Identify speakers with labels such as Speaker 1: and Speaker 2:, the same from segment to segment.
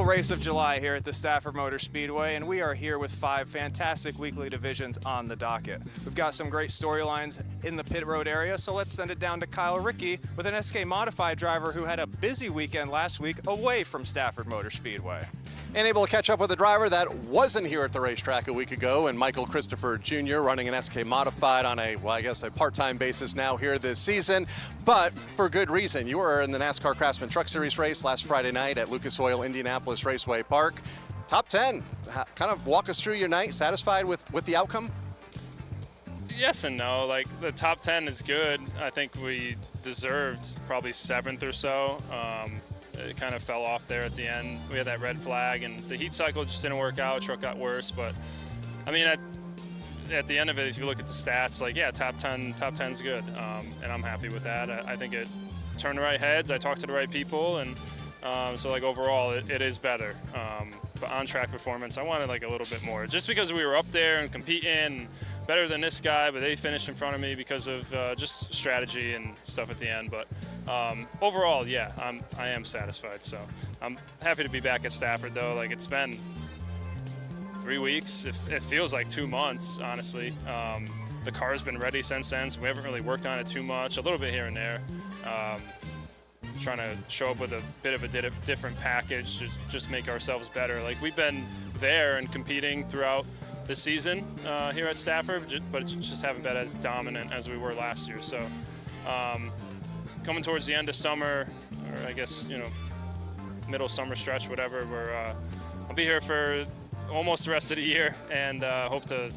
Speaker 1: final race of July here at the Stafford Motor Speedway, and we are here with 5 fantastic weekly divisions on the docket. We've got some great storylines in the pit road area, so let's send it down to Kyle Rickey with an SK Modified driver who had a busy weekend last week away from Stafford Motor Speedway.
Speaker 2: And able to catch up with a driver that wasn't here at the racetrack a week ago, and Michael Christopher Jr. running an SK Modified on a part-time basis now here this season, but for good reason. You were in the NASCAR Craftsman Truck Series race last Friday night at Lucas Oil Indianapolis Raceway Park. Top 10. Kind of walk us through your night. Satisfied with the outcome?
Speaker 3: Yes and no. Like, the top 10 is good. I think we deserved probably 7th or so. It kind of fell off there at the end. We had that red flag, and the heat cycle just didn't work out. Truck got worse, but I mean, at the end of it, if you look at the stats, like, yeah, top 10's good, and I'm happy with that. I think it turned the right heads. I talked to the right people, and so, like, overall, it is better. But on-track performance, I wanted, like, a little bit more. Just because we were up there and competing, better than this guy, but they finished in front of me because of just strategy and stuff at the end. But overall, yeah, I am satisfied. So I'm happy to be back at Stafford, though. Like, it's been 3 weeks. It feels like 2 months, honestly. The car's been ready since then, so we haven't really worked on it too much. A little bit here and there. Trying to show up with a bit of a different package to just make ourselves better. Like, we've been there and competing throughout the season here at Stafford, but just haven't been as dominant as we were last year. So coming towards the end of summer, or I guess, middle summer stretch, whatever, I'll be here for almost the rest of the year, and hope to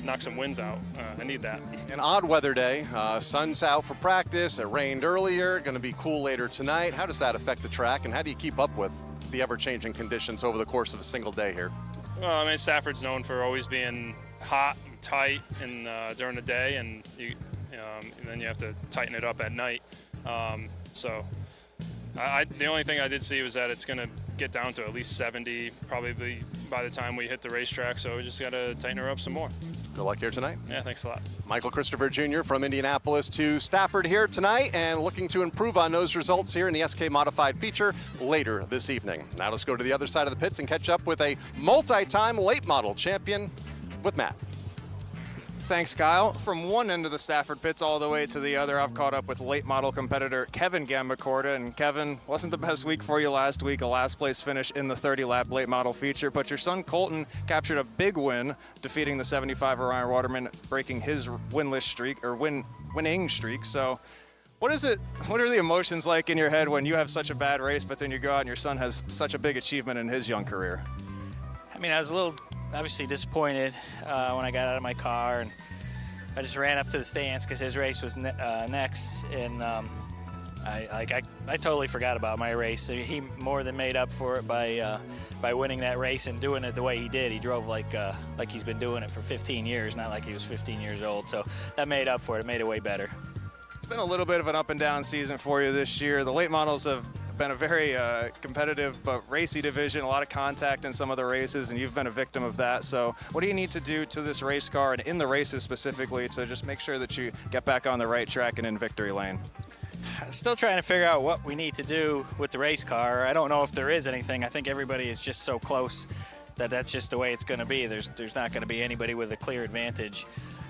Speaker 3: knock some wins out. I need that.
Speaker 2: An odd weather day. Sun's out for practice. It rained earlier. Going to be cool later tonight. How does that affect the track, and how do you keep up with the ever-changing conditions over the course of a single day here? Well,
Speaker 3: I mean, Stafford's known for always being hot and tight and during the day, and then you have to tighten it up at night. So the only thing I did see was that it's going to get down to at least 70 probably by the time we hit the racetrack, so we just got to tighten her up some more.
Speaker 2: Good luck here tonight.
Speaker 3: Yeah, thanks a lot.
Speaker 2: Michael Christopher Jr. from Indianapolis to Stafford here tonight, and looking to improve on those results here in the SK Modified feature later this evening. Now let's go to the other side of the pits and catch up with a multi-time late model champion with Matt.
Speaker 1: Thanks, Kyle. From one end of the Stafford pits all the way to the other, I've caught up with late model competitor Kevin Gambacorta. And Kevin, wasn't the best week for you last week, a last place finish in the 30-lap late model feature, but your son Colton captured a big win, defeating the 75 Ryan Waterman, breaking his winless streak, or winning streak. So what are the emotions like in your head when you have such a bad race, but then you go out and your son has such a big achievement in his young career?
Speaker 4: I mean, I was a little obviously disappointed when I got out of my car, and I just ran up to the stands because his race was next, and I totally forgot about my race. He more than made up for it by winning that race and doing it the way he did. He drove like he's been doing it for 15 years, not like he was 15 years old. So that made up for it. It made it way better.
Speaker 1: It's been a little bit of an up and down season for you this year. The late models have been a very competitive but racy division, a lot of contact in some of the races, and you've been a victim of that. So what do you need to do to this race car and in the races specifically to just make sure that you get back on the right track and in victory lane?
Speaker 4: Still trying to figure out what we need to do with the race car. I don't know if there is anything. I think everybody is just so close that that's just the way it's going to be. There's not going to be anybody with a clear advantage.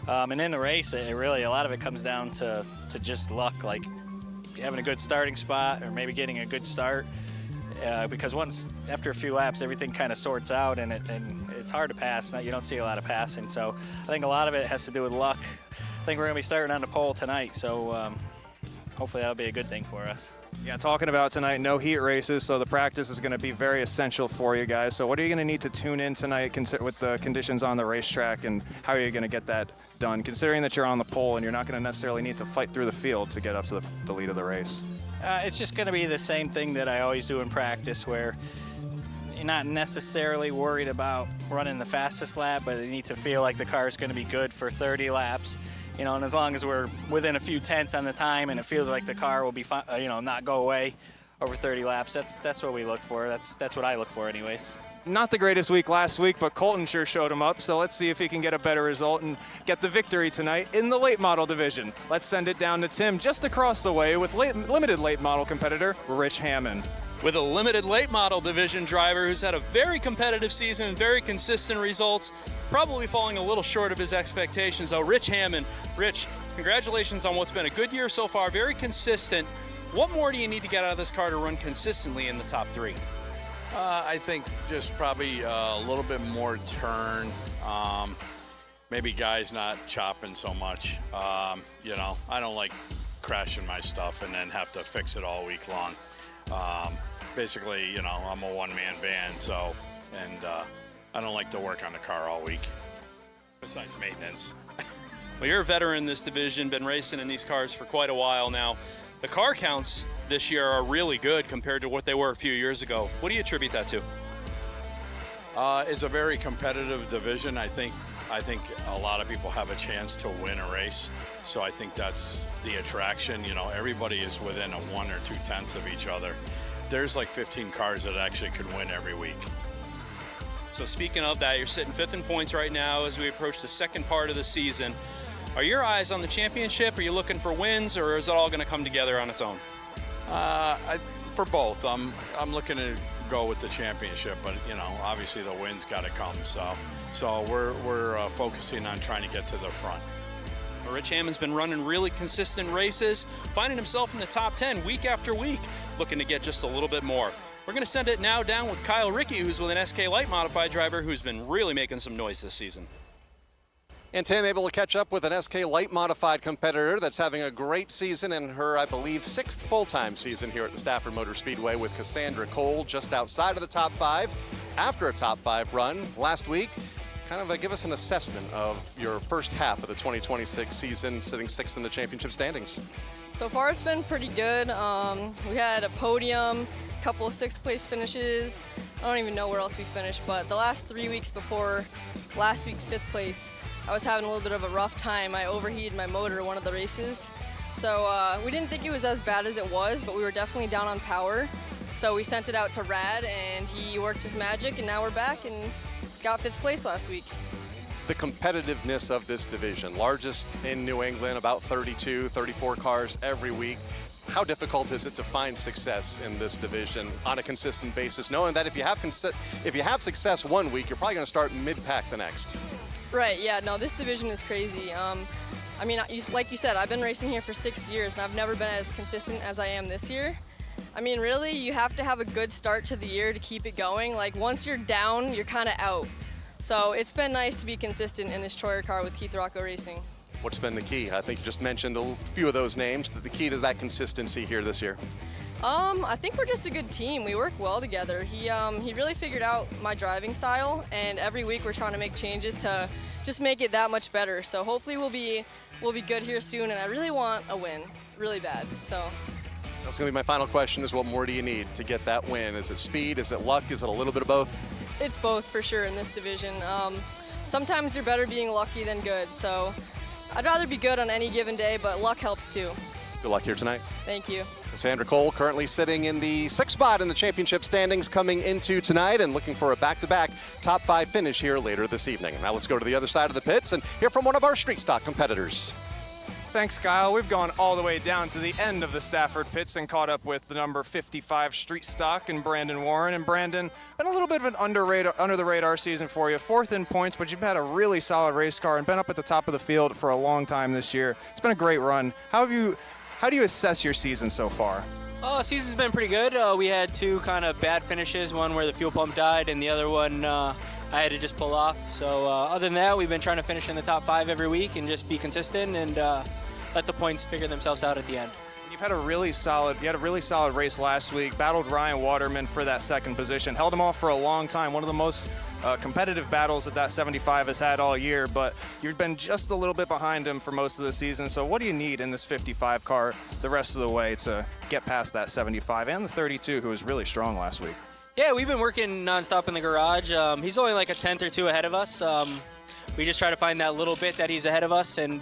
Speaker 4: And in the race, a lot of it comes down to just luck, like having a good starting spot or maybe getting a good start, because after a few laps, everything kind of sorts out, and it's hard to pass. You don't see a lot of passing, so I think a lot of it has to do with luck. I think we're going to be starting on the pole tonight, so hopefully that'll be a good thing for us.
Speaker 1: Yeah, talking about tonight, no heat races, so the practice is going to be very essential for you guys. So what are you going to need to tune in tonight with the conditions on the racetrack, and how are you going to get that done, considering that you're on the pole and you're not going to necessarily need to fight through the field to get up to the lead of the race?
Speaker 4: It's just going to be the same thing that I always do in practice, where you're not necessarily worried about running the fastest lap, but you need to feel like the car is going to be good for 30 laps. And as long as we're within a few tenths on the time and it feels like the car will be, not go away over 30 laps, that's what we look for. That's what I look for anyways.
Speaker 1: Not the greatest week last week, but Colton sure showed him up, so let's see if he can get a better result and get the victory tonight in the late model division. Let's send it down to Tim just across the way with limited late model competitor Rich Hammond.
Speaker 3: with a limited late model division driver who's had a very competitive season and very consistent results, probably falling a little short of his expectations, though. Rich Hammond. Rich, congratulations on what's been a good year so far, very consistent. What more do you need to get out of this car to run consistently in the top 3?
Speaker 5: I think just probably a little bit more turn. Maybe guys not chopping so much. You know, I don't like crashing my stuff and then have to fix it all week long. Basically, you know, I'm a one-man band, so, and I don't like to work on the car all week, besides maintenance.
Speaker 3: Well, you're a veteran in this division, been racing in these cars for quite a while now. The car counts this year are really good compared to what they were a few years ago. What do you attribute that to?
Speaker 5: It's a very competitive division. I think a lot of people have a chance to win a race, so I think that's the attraction. You know, everybody is within a 1 or 2 tenths of each other. There's like 15 cars that actually could win every week.
Speaker 3: So speaking of that, you're sitting 5th in points right now as we approach the second part of the season. Are your eyes on the championship? Are you looking for wins, or is it all going to come together on its own?
Speaker 5: For both. I'm looking to go with the championship, but you know, obviously the win's got to come. So we're focusing on trying to get to the front.
Speaker 3: Well, Rich Hammond's been running really consistent races, finding himself in the top 10 week after week, looking to get just a little bit more. We're going to send it now down with Kyle Rickey, who's with an SK Light Modified driver who's been really making some noise this season.
Speaker 2: And Tim able to catch up with an SK Light Modified competitor that's having a great season in her, I believe, 6th full-time season here at the Stafford Motor Speedway with Cassandra Cole just outside of the top 5 after a top 5 run last week. Kind of give us an assessment of your first half of the 2026 season, sitting 6th in the championship standings.
Speaker 6: So far it's been pretty good. We had a podium, a couple of 6th place finishes. I don't even know where else we finished, but the last 3 weeks before last week's 5th place, I was having a little bit of a rough time. I overheated my motor one of the races. So we didn't think it was as bad as it was, but we were definitely down on power. So we sent it out to Rad and he worked his magic, and now we're back and got 5th place last week.
Speaker 2: The competitiveness of this division, largest in New England, about 32, 34 cars every week. How difficult is it to find success in this division on a consistent basis, knowing that if you have success one week, you're probably going to start mid-pack the next?
Speaker 6: Right, yeah, no, this division is crazy. I mean, like you said, I've been racing here for 6 years, and I've never been as consistent as I am this year. I mean, really, you have to have a good start to the year to keep it going. Like, once you're down, you're kind of out. So it's been nice to be consistent in this Troyer car with Keith Rocco Racing. What's
Speaker 2: been the key? I think you just mentioned a few of those names. The key to that consistency here this year.
Speaker 6: I think we're just a good team. We work well together. He really figured out my driving style, and every week we're trying to make changes to just make it that much better. So hopefully we'll be good here soon, and I really want a win, really bad. So
Speaker 2: that's going to be my final question: is what more do you need to get that win? Is it speed? Is it luck? Is it a little bit of both?
Speaker 6: It's both for sure in this division. Sometimes you're better being lucky than good. So I'd rather be good on any given day, but luck helps too.
Speaker 2: Good luck here tonight.
Speaker 6: Thank you.
Speaker 2: Cassandra Cole currently sitting in the 6th spot in the championship standings coming into tonight and looking for a back-to-back top 5 finish here later this evening. Now let's go to the other side of the pits and hear from one of our street stock competitors.
Speaker 1: Thanks, Kyle. We've gone all the way down to the end of the Stafford pits and caught up with the number 55 street stock and Brandon Warren. And Brandon, been a little bit of an under the radar season for you. 4th in points, but you've had a really solid race car and been up at the top of the field for a long time this year. It's been a great run. How do you assess your season so far?
Speaker 7: Season's been pretty good. We had 2 kind of bad finishes, one where the fuel pump died and the other one I had to just pull off. So other than that, we've been trying to finish in the top 5 every week and just be consistent and let the points figure themselves out at the end.
Speaker 1: You had a really solid race last week, battled Ryan Waterman for that 2nd position, held him off for a long time, one of the most competitive battles that 75 has had all year, but you've been just a little bit behind him for most of the season. So what do you need in this 55 car the rest of the way to get past that 75 and the 32, who was really strong last week?
Speaker 7: Yeah, we've been working nonstop in the garage. He's only like a 10th or 2 ahead of us. We just try to find that little bit that he's ahead of us and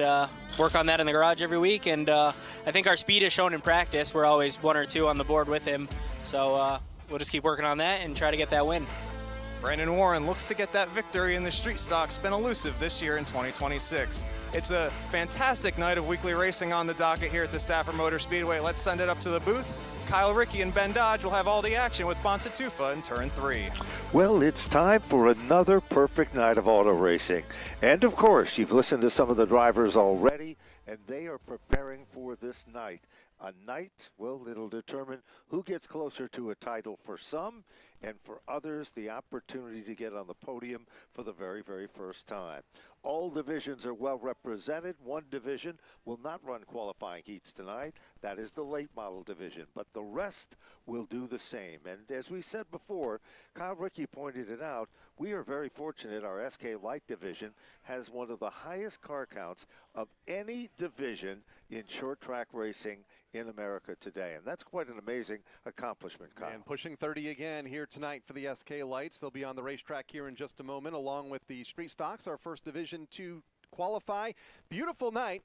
Speaker 7: work on that in the garage every week. And I think our speed is shown in practice. We're always 1 or 2 on the board with him. So we'll just keep working on that and try to get that win.
Speaker 1: Brandon Warren looks to get that victory in the street stock's been elusive this year in 2026. It's a fantastic night of weekly racing on the docket here at the Stafford Motor Speedway. Let's send it up to the booth. Kyle Rickey and Ben Dodge will have all the action with Bonsa Tufa in turn 3.
Speaker 8: Well, it's time for another perfect night of auto racing. And of course, you've listened to some of the drivers already, and they are preparing for this night. A night, well, it'll determine who gets closer to a title for some, and for others, the opportunity to get on the podium for the very, very first time. All divisions are well represented. One division will not run qualifying heats tonight. That is the late model division, but the rest will do the same. And as we said before, Kyle Rickey pointed it out, we are very fortunate our SK Light division has one of the highest car counts of any division in short track racing in America today. And that's quite an amazing accomplishment, Kyle.
Speaker 2: And pushing 30 again here tonight for the SK Lights. They'll be on the racetrack here in just a moment, along with the Street Stocks, our first division to qualify. Beautiful night.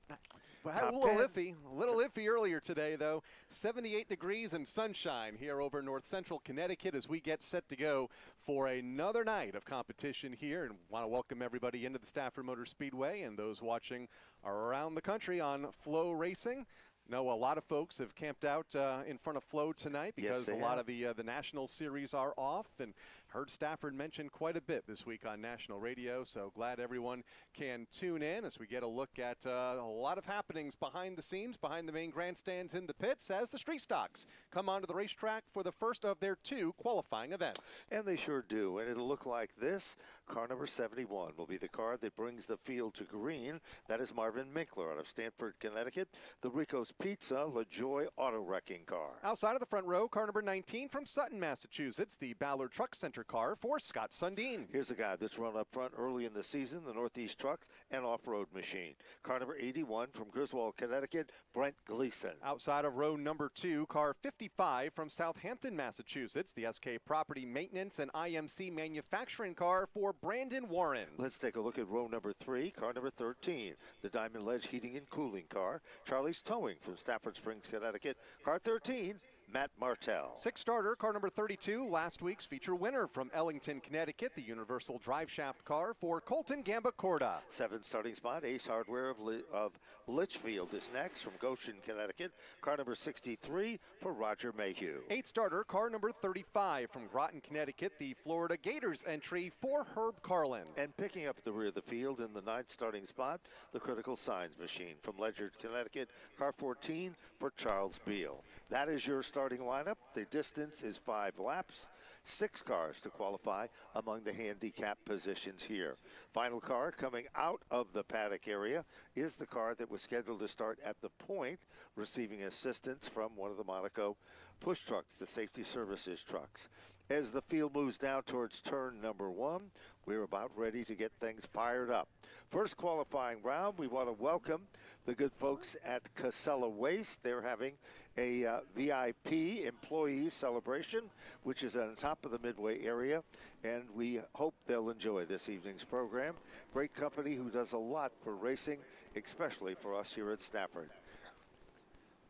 Speaker 2: Had a little iffy earlier today, though. 78 degrees and sunshine here over North Central Connecticut as we get set to go for another night of competition here. And want to welcome everybody into the Stafford Motor Speedway and those watching around the country on Flow Racing. No, a lot of folks have camped out in front of Flow tonight because a lot of the National Series are off, and heard Stafford mentioned quite a bit this week on national radio, so glad everyone can tune in as we get a look at a lot of happenings behind the scenes, behind the main grandstands in the pits, as the Street Stocks come onto the racetrack for the first of their 2 qualifying events.
Speaker 8: And they sure do, and it'll look like this. Car number 71 will be the car that brings the field to green. That is Marvin Minkler out of Stamford, Connecticut, the Rico's Pizza LaJoy Auto Wrecking car.
Speaker 2: Outside of the front row, car number 19 from Sutton, Massachusetts, the Ballard Truck Center car for Scott Sundin.
Speaker 8: Here's a guy that's run up front early in the season, the Northeast Trucks and Off-Road Machine. Car number 81 from Griswold, Connecticut, Brent Gleason.
Speaker 2: Outside of row number 2, car 55 from Southampton, Massachusetts, the SK Property Maintenance and IMC Manufacturing car for Brandon Warren.
Speaker 8: Let's take a look at row number 3, car number 13, the Diamond Ledge Heating and Cooling car. Charlie's Towing from Stafford Springs, Connecticut. Car 13, Matt Martell.
Speaker 2: 6-starter, car number 32, last week's feature winner from Ellington, Connecticut, the Universal Drive Shaft car for Colton Gamba Corda.
Speaker 8: 7 starting spot, Ace Hardware of Litchfield is next from Goshen, Connecticut. Car number 63 for Roger Mayhew.
Speaker 2: 8-starter, car number 35 from Groton, Connecticut, the Florida Gators entry for Herb Carlin.
Speaker 8: And picking up at the rear of the field in the 9th starting spot, the Critical Signs Machine from Ledyard, Connecticut. Car 14 for Charles Beal. That is your starting lineup. The distance is 5 laps. 6 cars to qualify among the handicap positions here. Final car coming out of the paddock area is the car that was scheduled to start at the point, receiving assistance from one of the Monaco push trucks, the safety services trucks. As the field moves down towards turn number 1, we're about ready to get things fired up. First qualifying round, we want to welcome the good folks at Casella Waste. They're having a VIP employee celebration, which is on top of the Midway area, and we hope they'll enjoy this evening's program. Great company who does a lot for racing, especially for us here at Stafford.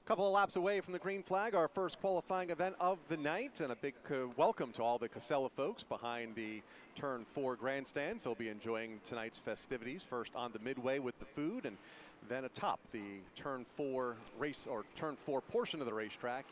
Speaker 2: Couple of laps away from the green flag, our first qualifying event of the night, and a big welcome to all the Casella folks behind the Turn 4 grandstands. They'll be enjoying tonight's festivities, first on the Midway with the food, and then atop the Turn 4 race, or Turn 4 portion of the racetrack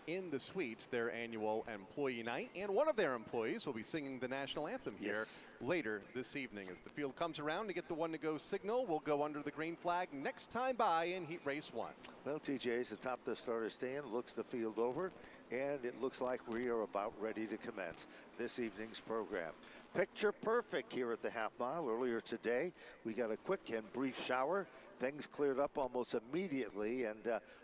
Speaker 2: in the suites, their annual employee night. And one of their employees will be singing the national anthem here later this evening. As the field comes around to get the one-to-go signal, we'll go under the green flag next time by in Heat Race 1.
Speaker 8: Well, TJ's atop the starter stand, looks the field over, and it looks like we are about ready to commence this evening's program. Picture perfect here at the half mile. Earlier today, we got a quick and brief shower. Things cleared up almost immediately, and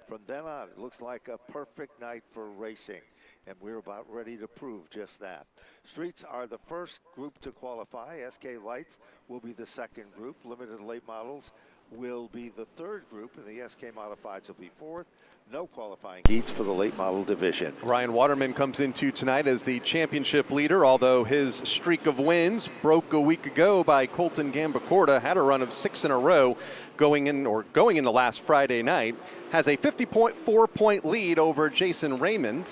Speaker 8: from then on, it looks like a perfect night for racing, and we're about ready to prove just that. Streets are the first group to qualify. SK Lights will be the second group. Limited late models will be the third group, and the SK Modifieds will be fourth. No qualifying heats for the late model division.
Speaker 2: Ryan Waterman comes into tonight as the championship leader, although his streak of wins broke a week ago by Colton Gamba Corda. Had a run of 6 in a row going into last Friday night. Has a 50.4 point lead over Jason Raymond.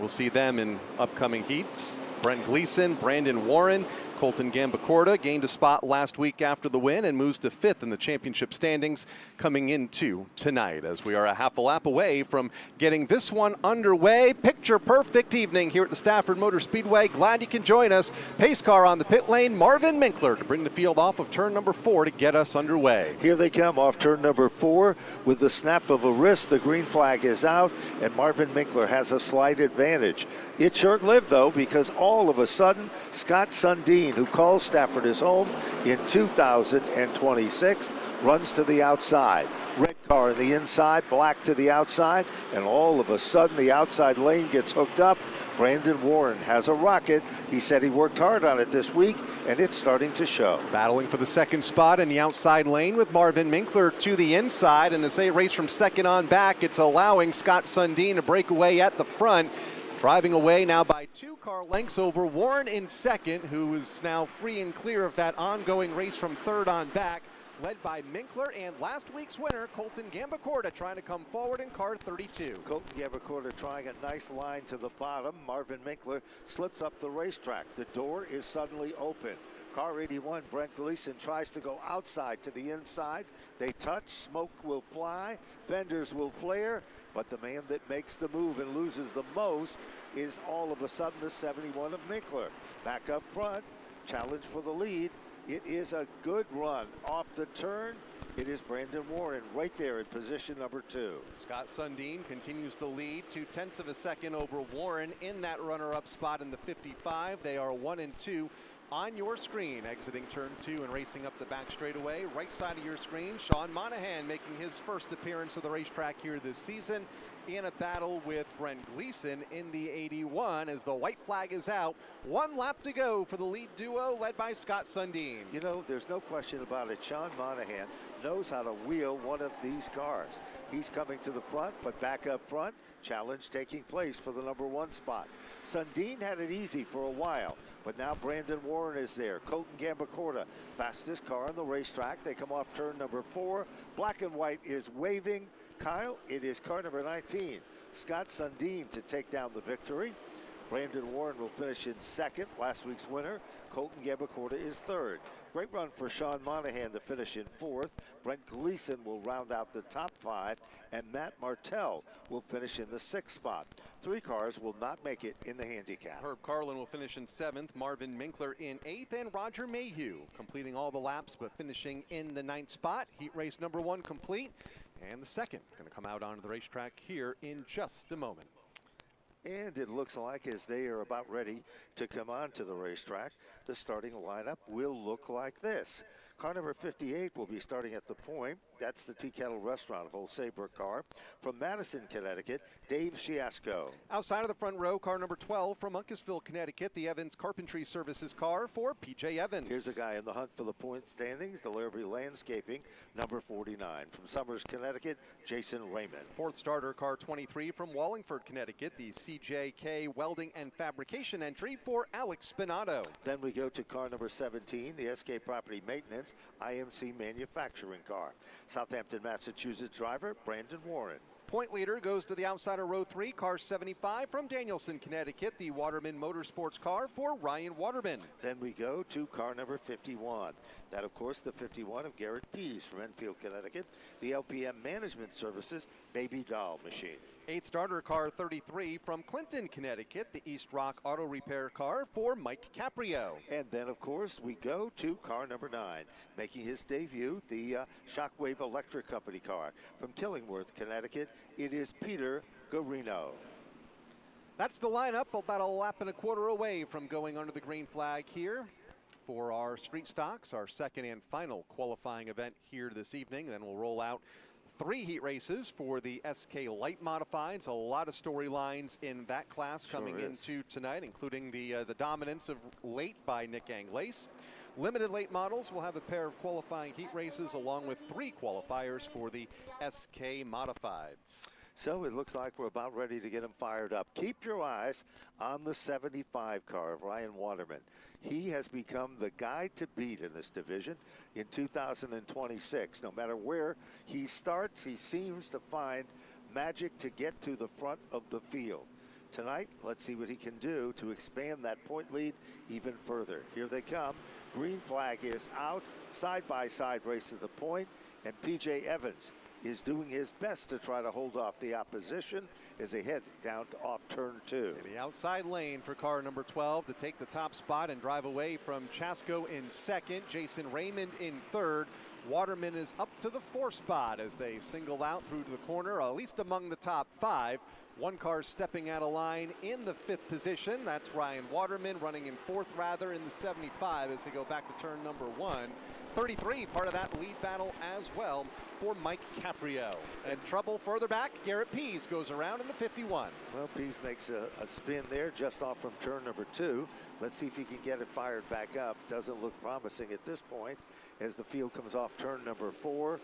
Speaker 2: We'll see them in upcoming heats. Brent Gleason, Brandon Warren, Colton Gambacorta gained a spot last week after the win and moves to 5th in the championship standings coming into tonight, as we are a half a lap away from getting this one underway. Picture perfect evening here at the Stafford Motor Speedway. Glad you can join us. Pace car on the pit lane, Marvin Minkler to bring the field off of turn number 4 to get us underway.
Speaker 8: Here they come off turn number 4 with the snap of a wrist. The green flag is out, and Marvin Minkler has a slight advantage. It's short-lived, though, because all of a sudden, Scott Sundin, who calls Stafford his home in 2026, runs to the outside. Red car in the inside, black to the outside, and all of a sudden the outside lane gets hooked up. Brandon Warren has a rocket. He said he worked hard on it this week, and it's starting to show.
Speaker 2: Battling for the second spot in the outside lane with Marvin Minkler to the inside, and as they race from second on back, it's allowing Scott Sundin to break away at the front. Driving away now by 2 car lengths over Warren in second, who is now free and clear of that ongoing race from third on back, led by Minkler and last week's winner, Colton Gambacorta, trying to come forward in car 32.
Speaker 8: Colton Gambacorta trying a nice line to the bottom. Marvin Minkler slips up the racetrack. The door is suddenly open. Car 81, Brent Gleason, tries to go outside to the inside. They touch, smoke will fly, fenders will flare, but the man that makes the move and loses the most is all of a sudden the 71 of Minkler. Back up front, challenge for the lead. It is a good run off the turn. It is Brandon Warren right there in position number 2.
Speaker 2: Scott Sundin continues the lead, 0.2 of a second over Warren in that runner-up spot in the 55. They are 1 and 2 on your screen, exiting turn 2 and racing up the back straightaway. Right side of your screen, Sean Monahan making his first appearance of the racetrack here this season in a battle with Brent Gleason in the 81 as the white flag is out. 1 lap to go for the lead duo led by Scott Sundin.
Speaker 8: You know, there's no question about it. Sean Monahan knows how to wheel one of these cars. He's coming to the front, but back up front, challenge taking place for the number 1 spot. Sundin had it easy for a while, but now Brandon Warren is there. Colton Gambacorta, fastest car on the racetrack. They come off turn number 4. Black and white is waving. Kyle, it is car number 19. Scott Sundin to take down the victory. Brandon Warren will finish in second, last week's winner. Colton Gambacorta is third. Great run for Sean Monahan to finish in fourth. Brent Gleason will round out the top 5, and Matt Martell will finish in the 6th spot. 3 cars will not make it in the handicap.
Speaker 2: Herb Carlin will finish in 7th, Marvin Minkler in 8th, and Roger Mayhew completing all the laps but finishing in the 9th spot. Heat race number 1 complete, and the second going to come out onto the racetrack here in just a moment.
Speaker 8: And it looks like as they are about ready to come onto the racetrack, the starting lineup will look like this. Car number 58 will be starting at the point. That's the Tea Kettle Restaurant of Old Saybrook car. From Madison, Connecticut, Dave Sciasco.
Speaker 2: Outside of the front row, car number 12 from Uncasville, Connecticut, the Evans Carpentry Services car for P.J. Evans.
Speaker 8: Here's a guy in the hunt for the point standings, the Larrabee Landscaping, number 49. From Somers, Connecticut, Jason Raymond.
Speaker 2: 4th starter, car 23 from Wallingford, Connecticut, the CJK Welding and Fabrication entry for Alex Spinato.
Speaker 8: Then we go to car number 17, the SK Property Maintenance IMC Manufacturing car. Southampton, Massachusetts driver, Brandon Warren.
Speaker 2: Point leader goes to the outside of row 3, car 75 from Danielson, Connecticut, the Waterman Motorsports car for Ryan Waterman.
Speaker 8: Then we go to car number 51. That, of course, the 51 of Garrett Pease from Enfield, Connecticut, the LPM Management Services Baby Doll Machine.
Speaker 2: 8th starter, car 33 from Clinton, Connecticut, the East Rock Auto Repair car for Mike Caprio.
Speaker 8: And then, of course, we go to car number 9, making his debut, the Shockwave Electric Company car from Killingworth, Connecticut. It is Peter Garino.
Speaker 2: That's the lineup, about a lap and a quarter away from going under the green flag here for our street stocks, our second and final qualifying event here this evening. Then we'll roll out 3 heat races for the SK Light Modifieds. A lot of storylines in that class coming into tonight, including the dominance of late by Nick Anglace. Limited late models will have a pair of qualifying heat races along with 3 qualifiers for the SK Modifieds.
Speaker 8: So it looks like we're about ready to get him fired up. Keep your eyes on the 75 car of Ryan Waterman. He has become the guy to beat in this division in 2026. No matter where he starts, he seems to find magic to get to the front of the field. Tonight, let's see what he can do to expand that point lead even further. Here they come. Green flag is out. Side-by-side race to the point, and P.J. Evans is doing his best to try to hold off the opposition as they head down to off turn 2.
Speaker 2: In the outside lane for car number 12 to take the top spot and drive away from Chasko in second. Jason Raymond in third. Waterman is up to the 4th spot as they single out through to the corner, at least among the top 5. One car stepping out of line in the 5th position. That's Ryan Waterman running in 4th rather in the 75 as they go back to turn number 1. 33, part of that lead battle as well for Mike Caprio. And trouble further back, Garrett Pease goes around in the 51.
Speaker 8: Well, Pease makes a spin there just off from turn number 2. Let's see if he can get it fired back up. Doesn't look promising at this point as the field comes off turn number 4.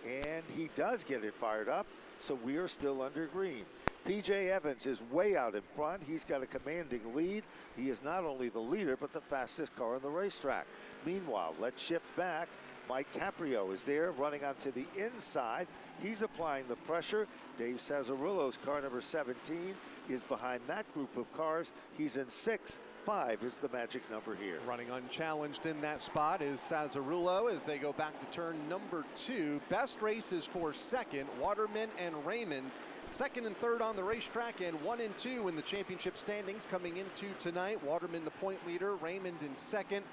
Speaker 8: And he does get it fired up, so we are still under green. P.J. Evans is way out in front. He's got a commanding lead. He is not only the leader, but the fastest car on the racetrack. Meanwhile, let's shift back. Mike Caprio is there running onto the inside. He's applying the pressure. Dave Sazarillo's car number 17 is behind that group of cars. He's in 6th. 5 is the magic number here.
Speaker 2: Running unchallenged in that spot is Sazarillo as they go back to turn number 2. Best races for second, Waterman and Raymond. Second and third on the racetrack, and 1 and 2 in the championship standings coming into tonight. Waterman the point leader, Raymond in second.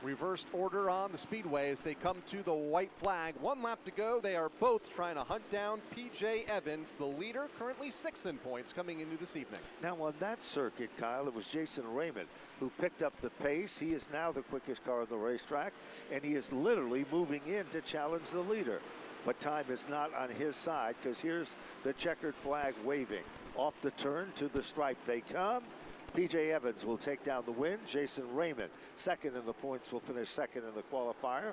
Speaker 2: Reversed order on the speedway as they come to the white flag. 1 lap to go. They are both trying to hunt down P.J. Evans, the leader, currently 6th in points coming into this evening.
Speaker 8: Now on that circuit, Kyle, it was Jason Raymond who picked up the pace. He is now the quickest car on the racetrack, and he is literally moving in to challenge the leader. But time is not on his side because here's the checkered flag waving. Off the turn to the stripe they come. P.J. Evans will take down the win. Jason Raymond, second in the points, will finish second in the qualifier.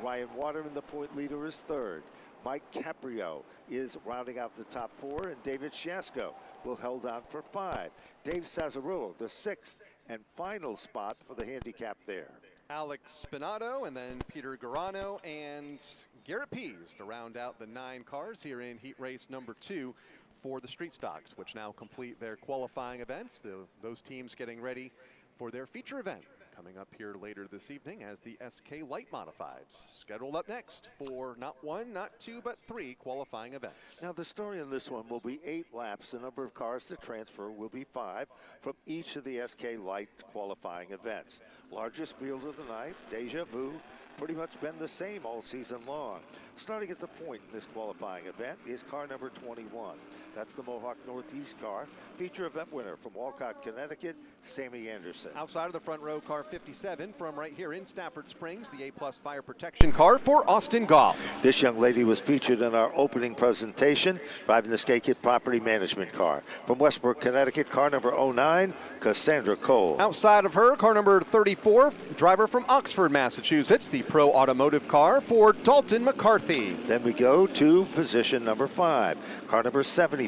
Speaker 8: Ryan Waterman, the point leader, is third. Mike Caprio is rounding out the top 4, and David Chasko will hold on for 5. Dave Sazarillo, the 6th and final spot for the handicap there.
Speaker 2: Alex Spinato and then Peter Garano and Garrett Pease to round out the 9 cars here in heat race number 2 for the street stocks, which now complete their qualifying events. Those teams getting ready for their feature event coming up here later this evening as the SK Light Modifieds scheduled up next for not 1, not 2, but 3 qualifying events.
Speaker 8: Now the story in this one will be 8 laps. The number of cars to transfer will be 5 from each of the SK Light qualifying events. Largest field of the night, Deja Vu, pretty much been the same all season long. Starting at the point in this qualifying event is car number 21. That's the Mohawk Northeast car. Feature event winner from Walcott, Connecticut, Sammy Anderson.
Speaker 2: Outside of the front row, car 57 from right here in Stafford Springs, the A+ fire protection car for Austin Goff.
Speaker 8: This young lady was featured in our opening presentation, driving the Skate Kit property management car. From Westbrook, Connecticut, car number 09, Cassandra Cole.
Speaker 2: Outside of her, car number 34, driver from Oxford, Massachusetts, the pro automotive car for Dalton McCarthy.
Speaker 8: Then we go to position number 5, car number 75.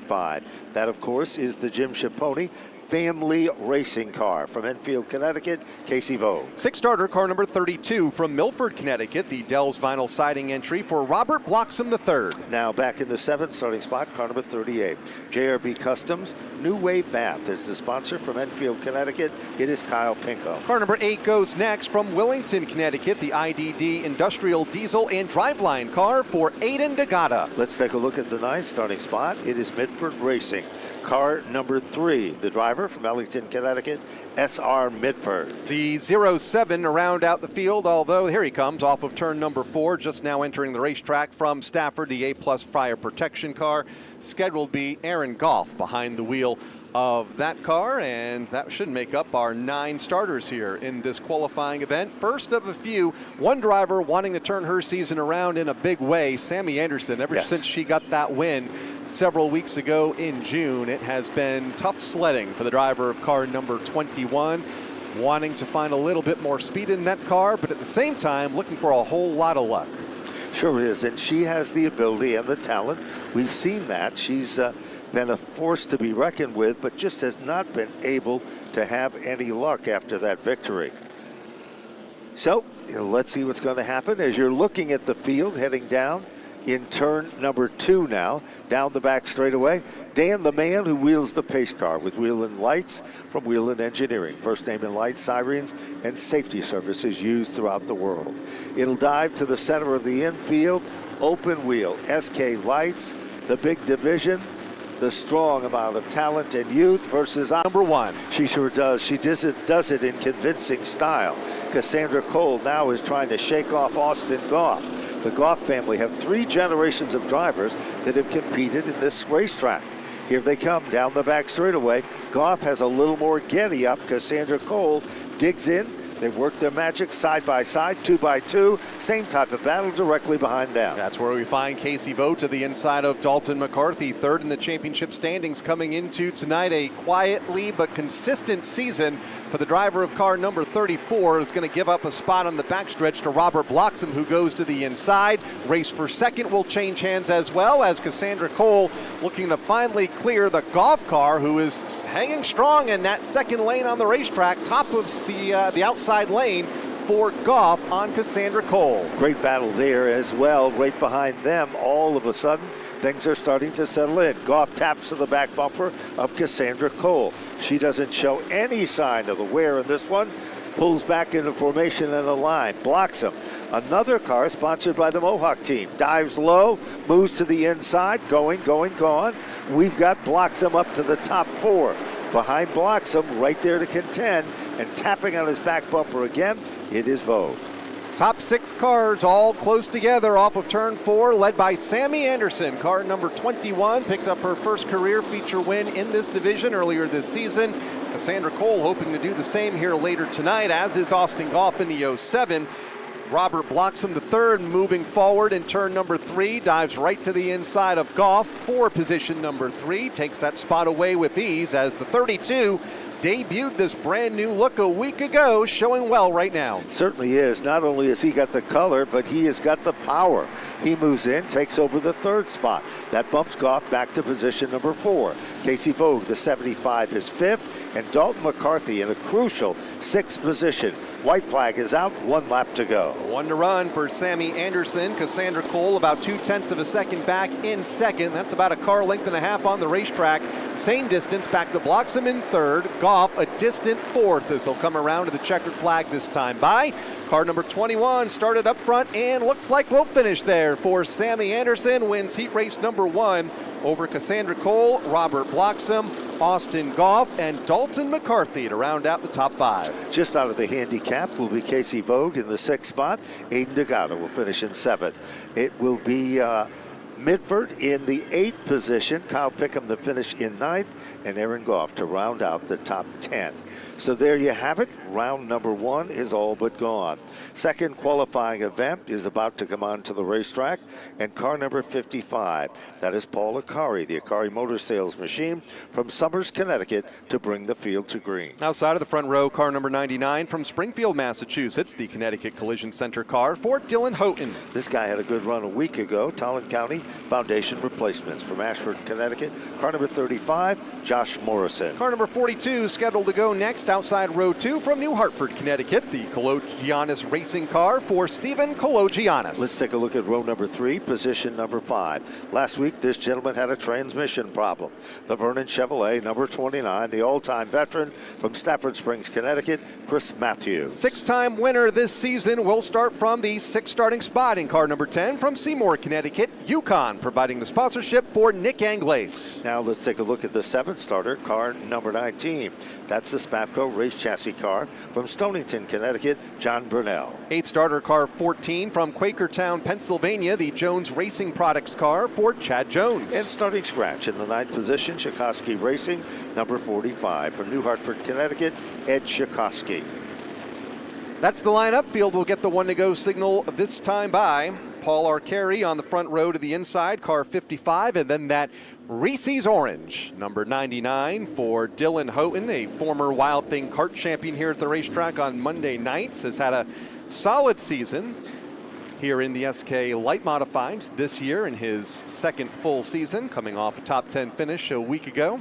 Speaker 8: That, of course, is the Jim Schipponi family racing car from Enfield, Connecticut, Casey Vogue.
Speaker 2: 6-starter car number 32 from Milford, Connecticut, the Dell's vinyl siding entry for Robert Bloxham III.
Speaker 8: Now back in the 7th starting spot, car number 38. JRB Customs, New Wave Bath is the sponsor from Enfield, Connecticut. It is Kyle Pinko.
Speaker 2: Car number 8 goes next from Wellington, Connecticut, the IDD industrial diesel and driveline car for Aiden DeGata.
Speaker 8: Let's take a look at the 9th starting spot. It is Midford Racing. Car number 3, the driver from Ellington, Connecticut, S.R. Midford.
Speaker 2: The 07 to round out the field, although here he comes off of turn number 4, just now entering the racetrack from Stafford, the A+ fire protection car. Scheduled to be Aaron Goff behind the wheel of that car, and that should make up our 9 starters here in this qualifying event. First of a few, one driver wanting to turn her season around in a big way, Sammy Anderson. Ever since she got that win several weeks ago in June, it has been tough sledding for the driver of car number 21, wanting to find a little bit more speed in that car, but at the same time looking for a whole lot of luck.
Speaker 8: Sure is, and she has the ability and the talent. We've seen that. She's been a force to be reckoned with, but just has not been able to have any luck after that victory. So let's see what's going to happen as you're looking at the field heading down in turn number 2 now. Down the back straightaway, Dan the man who wheels the pace car with Whelen Lights from Whelen Engineering. First name in lights, sirens, and safety services used throughout the world. It'll dive to the center of the infield, open wheel, SK Lights, the big division, the strong amount of talent and youth versus
Speaker 2: Number 1.
Speaker 8: She sure does. She does it in convincing style. Cassandra Cole now is trying to shake off Austin Goff. The Goff family have 3 generations of drivers that have competed in this racetrack. Here they come down the back straightaway. Goff has a little more getty up. Cassandra Cole digs in. They work their magic side by side, 2 by 2. Same type of battle directly behind them.
Speaker 2: That's where we find Casey Vogt to the inside of Dalton McCarthy, third in the championship standings, coming into tonight. A quietly but consistent season for the driver of car number 34. Is going to give up a spot on the backstretch to Robert Bloxham, who goes to the inside. Race for second will change hands as well, as Cassandra Cole looking to finally clear the Goff car, who is hanging strong in that second lane on the racetrack, top of the outside lane for Goff on Cassandra Cole.
Speaker 8: Great battle there as well. Right behind them, all of a sudden, things are starting to settle in. Goff taps to the back bumper of Cassandra Cole. She doesn't show any sign of the wear in this one. Pulls back into formation and a line. Bloxham, another car sponsored by the Mohawk team. Dives low, moves to the inside, going, gone. We've got Bloxham up to the top 4. Behind Bloxham, right there to contend, and tapping on his back bumper again, it is Vogt.
Speaker 2: Top 6 cars all close together off of turn 4, led by Sammy Anderson. Car number 21 picked up her first career feature win in this division earlier this season. Cassandra Cole hoping to do the same here later tonight, as is Austin Goff in the 07. Robert Bloxham, the third, moving forward in turn number 3, dives right to the inside of Goff for position number 3, takes that spot away with ease, as the 32 debuted this brand new look a week ago, showing well right now.
Speaker 8: Certainly is. Not only has he got the color, but he has got the power. He moves in, takes over the 3rd spot. That bumps Goff back to position number 4. Casey Vogt, the 75, is 5th, and Dalton McCarthy in a crucial 6th position. White flag is out, 1 lap to go.
Speaker 2: 1 to run for Sammy Anderson. Cassandra Cole about 0.2 of a second back in second. That's about a car length and a half on the racetrack. Same distance back to Bloxham in 3rd. Goff a distant 4th. This will come around to the checkered flag this time by. Car number 21 started up front and looks like we'll finish there for Sammy Anderson. Wins heat race number 1 over Cassandra Cole, Robert Bloxham, Austin Goff, and Dalton McCarthy to round out the top 5.
Speaker 8: Just out of the handicap will be Casey Vogt in the 6th spot. Aiden Degato will finish in 7th. It will be Midford in the 8th position. Kyle Pickham to finish in 9th, and Aaron Goff to round out the top 10. So there you have it. Round number 1 is all but gone. Second qualifying event is about to come on to the racetrack, and car number 55. That is Paul Akari, the Akari Motor Sales Machine from Somers, Connecticut, to bring the field to green.
Speaker 2: Outside of the front row, car number 99 from Springfield, Massachusetts, the Connecticut Collision Center car for Dylan Houghton.
Speaker 8: This guy had a good run a week ago. Talon County Foundation Replacements from Ashford, Connecticut. Car number 35, Josh Morrison.
Speaker 2: Car number 42 scheduled to go next outside row 2 from New Hartford, Connecticut, the Kologianis racing car for Stephen Kologianis.
Speaker 8: Let's take a look at row number 3, position number 5. Last week, this gentleman had a transmission problem. The Vernon Chevrolet, number 29, the all-time veteran from Stafford Springs, Connecticut, Chris Matthews.
Speaker 2: 6-time winner this season will start from the 6th starting spot in car number 10 from Seymour, Connecticut, Yukon, providing the sponsorship for Nick Anglace.
Speaker 8: Now let's take a look at the 7th starter, car number 19. That's the Spafco race chassis car from Stonington, Connecticut, John Burnell.
Speaker 2: 8th starter, car 14 from Quakertown, Pennsylvania, the Jones Racing Products car for Chad Jones.
Speaker 8: And starting scratch in the 9th position, Chikoski Racing, number 45 from New Hartford, Connecticut, Ed Chikoski.
Speaker 2: That's the lineup. Field will get the 1 to go signal this time by Paul Arcari on the front row to the inside, car 55, and then that Reese's Orange, number 99 for Dylan Houghton, a former Wild Thing kart champion here at the racetrack on Monday nights, has had a solid season here in the SK Light Modifieds this year in his 2nd full season, coming off a top 10 finish a week ago.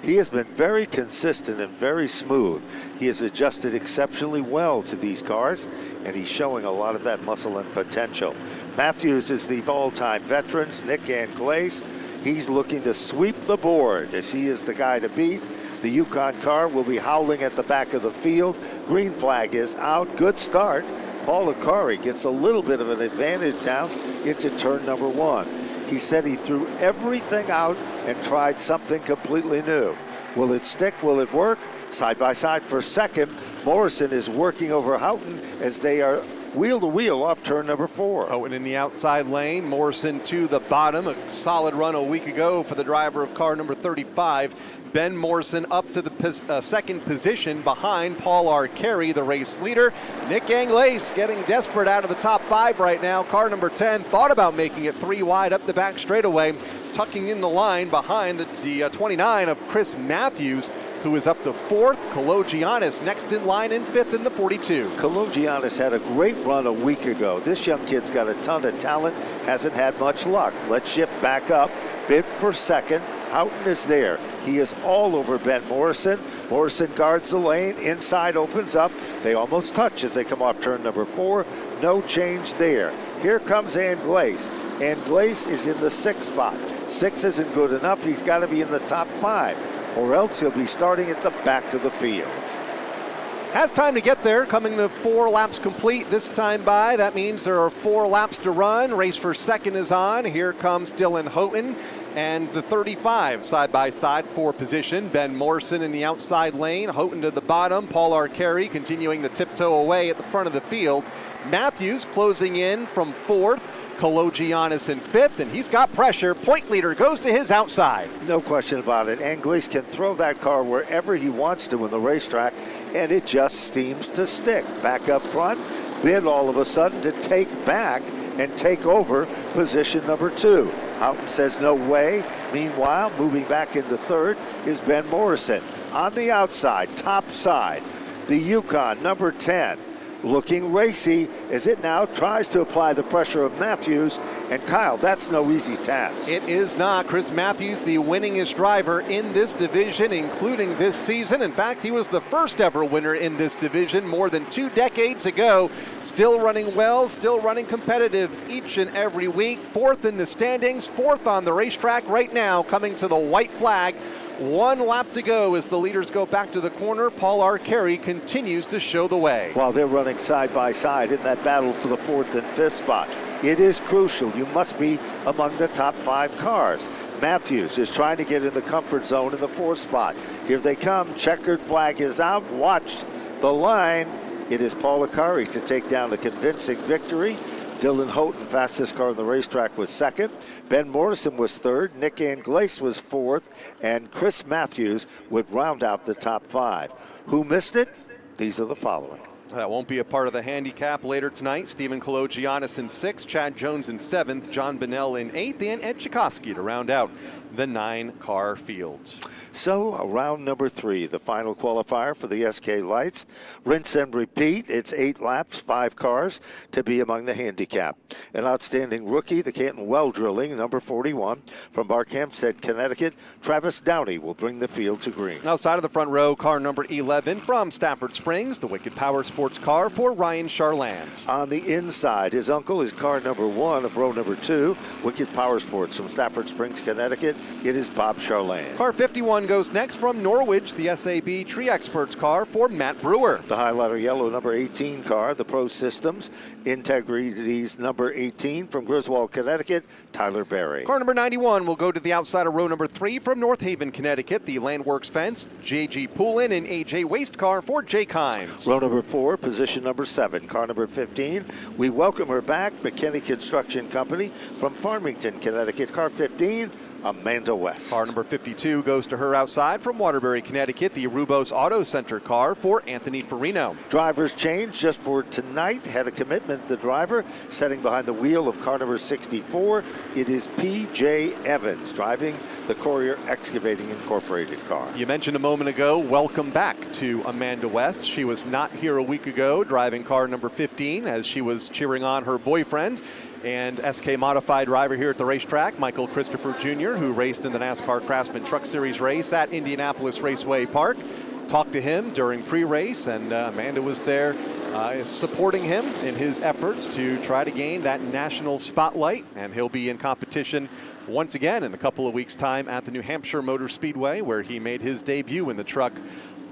Speaker 8: He has been very consistent and very smooth. He has adjusted exceptionally well to these cars, and he's showing a lot of that muscle and potential. Matthews is the all-time veterans, Nick Anglaise. He's looking to sweep the board as he is the guy to beat. The Yukon car will be howling at the back of the field. Green flag is out. Good start. Paul Akari gets a little bit of an advantage down into turn number 1. He said he threw everything out and tried something completely new. Will it stick? Will it work? Side by side for second. Morrison is working over Houghton as they are wheel to wheel off turn number 4.
Speaker 2: Houghton in the outside lane, Morrison to the bottom. A solid run a week ago for the driver of car number 35. Ben Morrison up to the second position behind Paul Arcari, the race leader. Nick Anglaise getting desperate out of the top 5 right now. Car number 10 thought about making it 3 wide up the back straightaway, tucking in the line behind the 29 of Chris Matthews, who is up to 4th. Kalogiannis next in line in 5th in the 42.
Speaker 8: Kalogiannis had a great run a week ago. This young kid's got a ton of talent, hasn't had much luck. Let's shift back up, bid for second. Houghton is there. He is all over Ben Morrison. Morrison guards the lane, inside opens up. They almost touch as they come off turn number 4. No change there. Here comes Anglaise. Anglaise is in the 6th spot. 6 isn't good enough. He's got to be in the top 5, or else he'll be starting at the back of the field.
Speaker 2: Has time to get there, coming to 4 laps complete this time by. That means there are 4 laps to run. Race for second is on. Here comes Dylan Houghton and the 35 side by side for position. Ben Morrison in the outside lane, Houghton to the bottom. Paul Arcari continuing to tiptoe away at the front of the field. Matthews closing in from 4th. Kalogiannis in 5th, and he's got pressure. Point leader goes to his outside.
Speaker 8: No question about it. Anglaise can throw that car wherever he wants to in the racetrack, and it just seems to stick. Back up front, bid all of a sudden to take back and take over position number 2. Houghton says no way. Meanwhile, moving back into 3rd is Ben Morrison. On the outside, top side, the Yukon number 10. Looking racy as it now tries to apply the pressure of Matthews. And Kyle, that's no easy task.
Speaker 2: It is not. Chris Matthews, the winningest driver in this division, including this season. In fact, he was the first ever winner in this division more than 2 decades ago. Still running well, still running competitive each and every week. 4th in the standings, 4th on the racetrack right now, coming to the white flag. 1 lap to go as the leaders go back to the corner. Paul Arcari continues to show the way.
Speaker 8: While they're running side by side in that battle for the 4th and 5th spot, it is crucial. You must be among the top 5 cars. Matthews is trying to get in the comfort zone in the 4th spot. Here they come. Checkered flag is out. Watch the line. It is Paul Arcari to take down a convincing victory. Dylan Houghton, fastest car on the racetrack, was 2nd. Ben Morrison was 3rd. Nick Anglaise was 4th. And Chris Matthews would round out the top 5. Who missed it? These are the following.
Speaker 2: That won't be a part of the handicap later tonight. Stephen Kalogiannis in 6th, Chad Jones in 7th, John Bennell in 8th, and Ed Chikoski to round out the 9-car field.
Speaker 8: So, round number 3, the final qualifier for the SK Lights. Rinse and repeat. It's 8 laps, 5 cars to be among the handicap. An outstanding rookie, the Canton Well Drilling, number 41, from Barkhamsted, Connecticut. Travis Downey will bring the field to green.
Speaker 2: Outside of the front row, car number 11 from Stafford Springs, the Wicked Power Sports car for Ryan Charland.
Speaker 8: On the inside, his uncle is car number 1 of row number 2, Wicked Power Sports from Stafford Springs, Connecticut. It is Bob Charland.
Speaker 2: Car 51 goes next from Norwich, the SAB Tree Experts car for Matt Brewer.
Speaker 8: The highlighter yellow number 18 car, the Pro Systems Integrity's number 18 from Griswold, Connecticut, Tyler Berry.
Speaker 2: Car number 91 will go to the outside of row number 3 from North Haven, Connecticut, the Landworks Fence, J.G. Poulin and A.J. Waste car for Jake Hines.
Speaker 8: Row number 4, position number 7, car number 15. We welcome her back, McKinney Construction Company from Farmington, Connecticut, car 15. Amanda West.
Speaker 2: Car number 52 goes to her outside from Waterbury, Connecticut, the Rubos Auto Center car for Anthony Farino.
Speaker 8: Drivers change just for tonight. Had a commitment, the driver, sitting behind the wheel of car number 64. It is P.J. Evans driving the Courier Excavating Incorporated car.
Speaker 2: You mentioned a moment ago, welcome back to Amanda West. She was not here a week week ago, driving car number 15 as she was cheering on her boyfriend and SK Modified driver here at the racetrack, Michael Christopher Jr., who raced in the NASCAR Craftsman Truck Series race at Indianapolis Raceway Park. Talked to him during pre-race, and Amanda was there supporting him in his efforts to try to gain that national spotlight, and he'll be in competition once again in a couple of weeks' time at the New Hampshire Motor Speedway, where he made his debut in the truck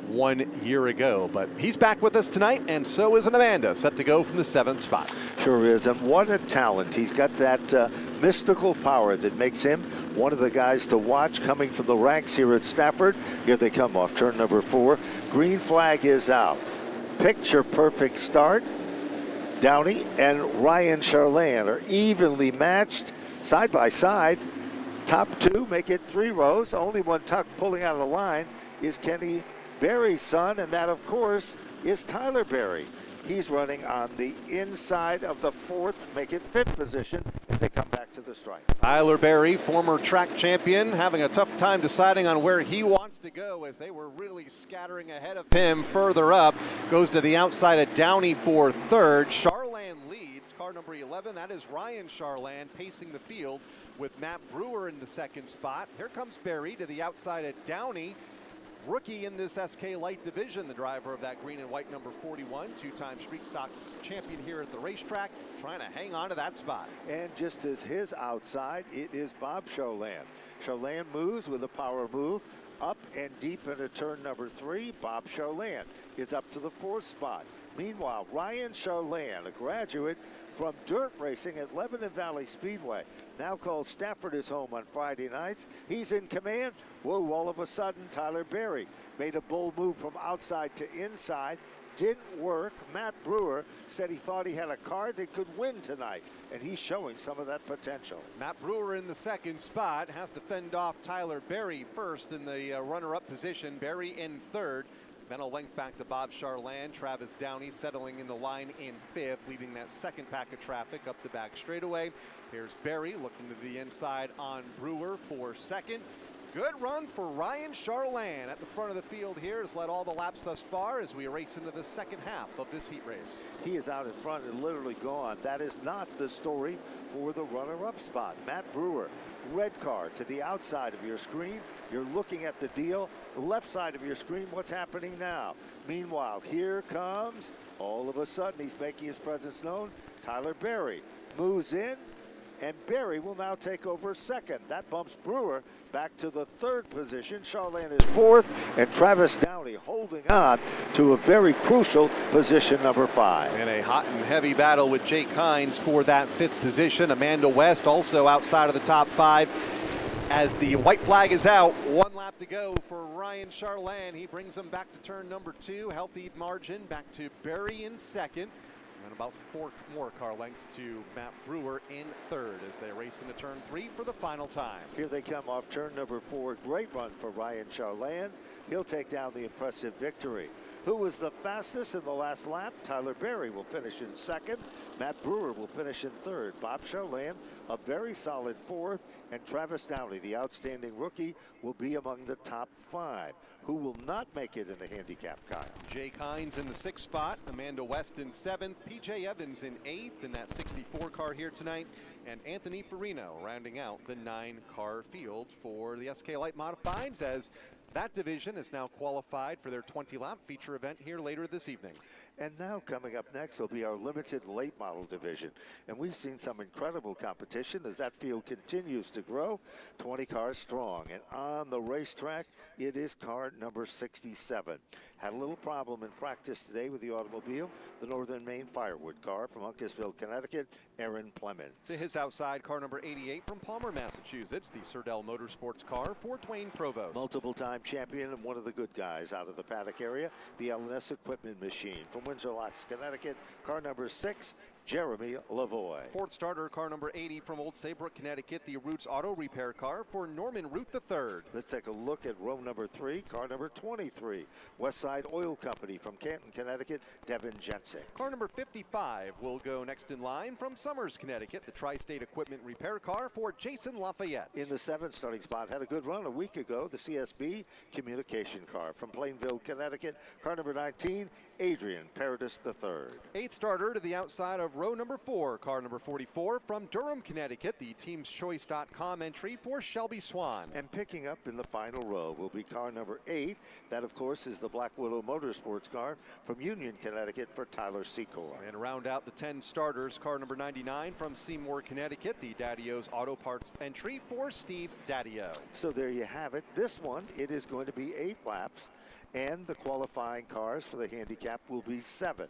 Speaker 2: 1 year ago. But he's back with us tonight, and so is an Amanda, set to go from the 7th spot.
Speaker 8: Sure is, and what a talent. He's got that mystical power that makes him one of the guys to watch coming from the ranks here at Stafford. Here they come off turn number 4. Green flag is out. Picture perfect start. Downey and Ryan Charland are evenly matched side by side. Top 2 make it 3 rows. Only one tuck pulling out of the line is Kenny Berry's son, and that, of course, is Tyler Berry. He's running on the inside of the 4th, make it 5th position as they come back to the stripe.
Speaker 2: Tyler Berry, former track champion, having a tough time deciding on where he wants to go as they were really scattering ahead of him. Further up, goes to the outside of Downey for 3rd. Charland leads, car number 11. That is Ryan Charland pacing the field with Matt Brewer in the 2nd spot. Here comes Berry to the outside of Downey. Rookie in this SK Light division, the driver of that green and white number 41, 2-time Street Stocks champion here at the racetrack, trying to hang on to that spot.
Speaker 8: And just as his outside, it is Bob Charland. Charland moves with a power move up and deep into turn number 3. Bob Charland is up to the 4th spot. Meanwhile, Ryan Charland, a graduate from dirt racing at Lebanon Valley Speedway, now called Stafford his home on Friday nights. He's in command. Whoa, all of a sudden, Tyler Berry made a bold move from outside to inside. Didn't work. Matt Brewer said he thought he had a car that could win tonight, and he's showing some of that potential.
Speaker 2: Matt Brewer in the 2nd spot, has to fend off Tyler Berry first in the runner-up position. Berry in 3rd. Then a length back to Bob Charland. Travis Downey settling in the line in 5th, leading that 2nd pack of traffic up the back straightaway. Here's Berry looking to the inside on Brewer for 2nd. Good run for Ryan Charland at the front of the field here. Has led all the laps thus far as we race into the 2nd half of this heat race.
Speaker 8: He is out in front and literally gone. That is not the story for the runner-up spot. Matt Brewer, red car to the outside of your screen. You're looking at the deal. Left side of your screen, what's happening now? Meanwhile, here comes, all of a sudden, he's making his presence known. Tyler Berry moves in, and Berry will now take over 2nd. That bumps Brewer back to the 3rd position. Charland is 4th, and Travis Downey holding on to a very crucial position number 5.
Speaker 2: In a hot and heavy battle with Jake Hines for that 5th position. Amanda West also outside of the top 5. As the white flag is out, 1 lap to go for Ryan Charland. He brings them back to turn number 2. Healthy margin back to Berry in 2nd. And about 4 more car lengths to Matt Brewer in 3rd as they race into turn 3 for the final time.
Speaker 8: Here they come off turn number 4. Great run for Ryan Charland. He'll take down the impressive victory. Who was the fastest in the last lap? Tyler Berry will finish in 2nd. Matt Brewer will finish in 3rd. Bob Charland, a very solid 4th. And Travis Downey, the outstanding rookie, will be among the top 5. Who will not make it in the handicap, Kyle?
Speaker 2: Jake Hines in the 6th spot. Amanda West in 7th. PJ Evans in 8th in that 64 car here tonight. And Anthony Farino rounding out the 9-car field for the SK Light Modifieds, as that division is now qualified for their 20-lap feature event here later this evening.
Speaker 8: And now coming up next will be our limited late model division. And we've seen some incredible competition as that field continues to grow. 20 cars strong. And on the racetrack, it is car number 67. Had a little problem in practice today with the automobile. The Northern Maine Firewood car from Uncasville, Connecticut, Aaron Plemons.
Speaker 2: To his outside, car number 88 from Palmer, Massachusetts, the Surdell Motorsports car for Twain Provost.
Speaker 8: Multiple-time champion and one of the good guys out of the paddock area, the LNS Equipment Machine from Windsor Locks, Connecticut, car number 6, Jeremy Lavoie.
Speaker 9: Fourth starter, car number 80 from Old Saybrook, Connecticut, the Roots Auto Repair car for Norman Root III.
Speaker 8: Let's take a look at row number 3, car number 23, Westside Oil Company from Canton, Connecticut, Devin Jensick.
Speaker 9: Car number 55 will go next in line from Somers, Connecticut, the Tri-State Equipment Repair car for Jason Lafayette.
Speaker 8: In the 7th starting spot, had a good run a week ago, the CSB Communication car from Plainville, Connecticut, car number 19, Adrian Paradis III.
Speaker 9: Eighth starter to the outside of row number 4, car number 44 from Durham, Connecticut, the teamschoice.com entry for Shelby Swan.
Speaker 8: And picking up in the final row will be car number 8. That, of course, is the Black Widow Motorsports car from Union, Connecticut for Tyler Secor.
Speaker 9: And round out the 10 starters, car number 99 from Seymour, Connecticut, the Daddio Auto Parts entry for Steve Daddio.
Speaker 8: So there you have it. This one, it is going to be 8 laps, and the qualifying cars for the handicap will be 7.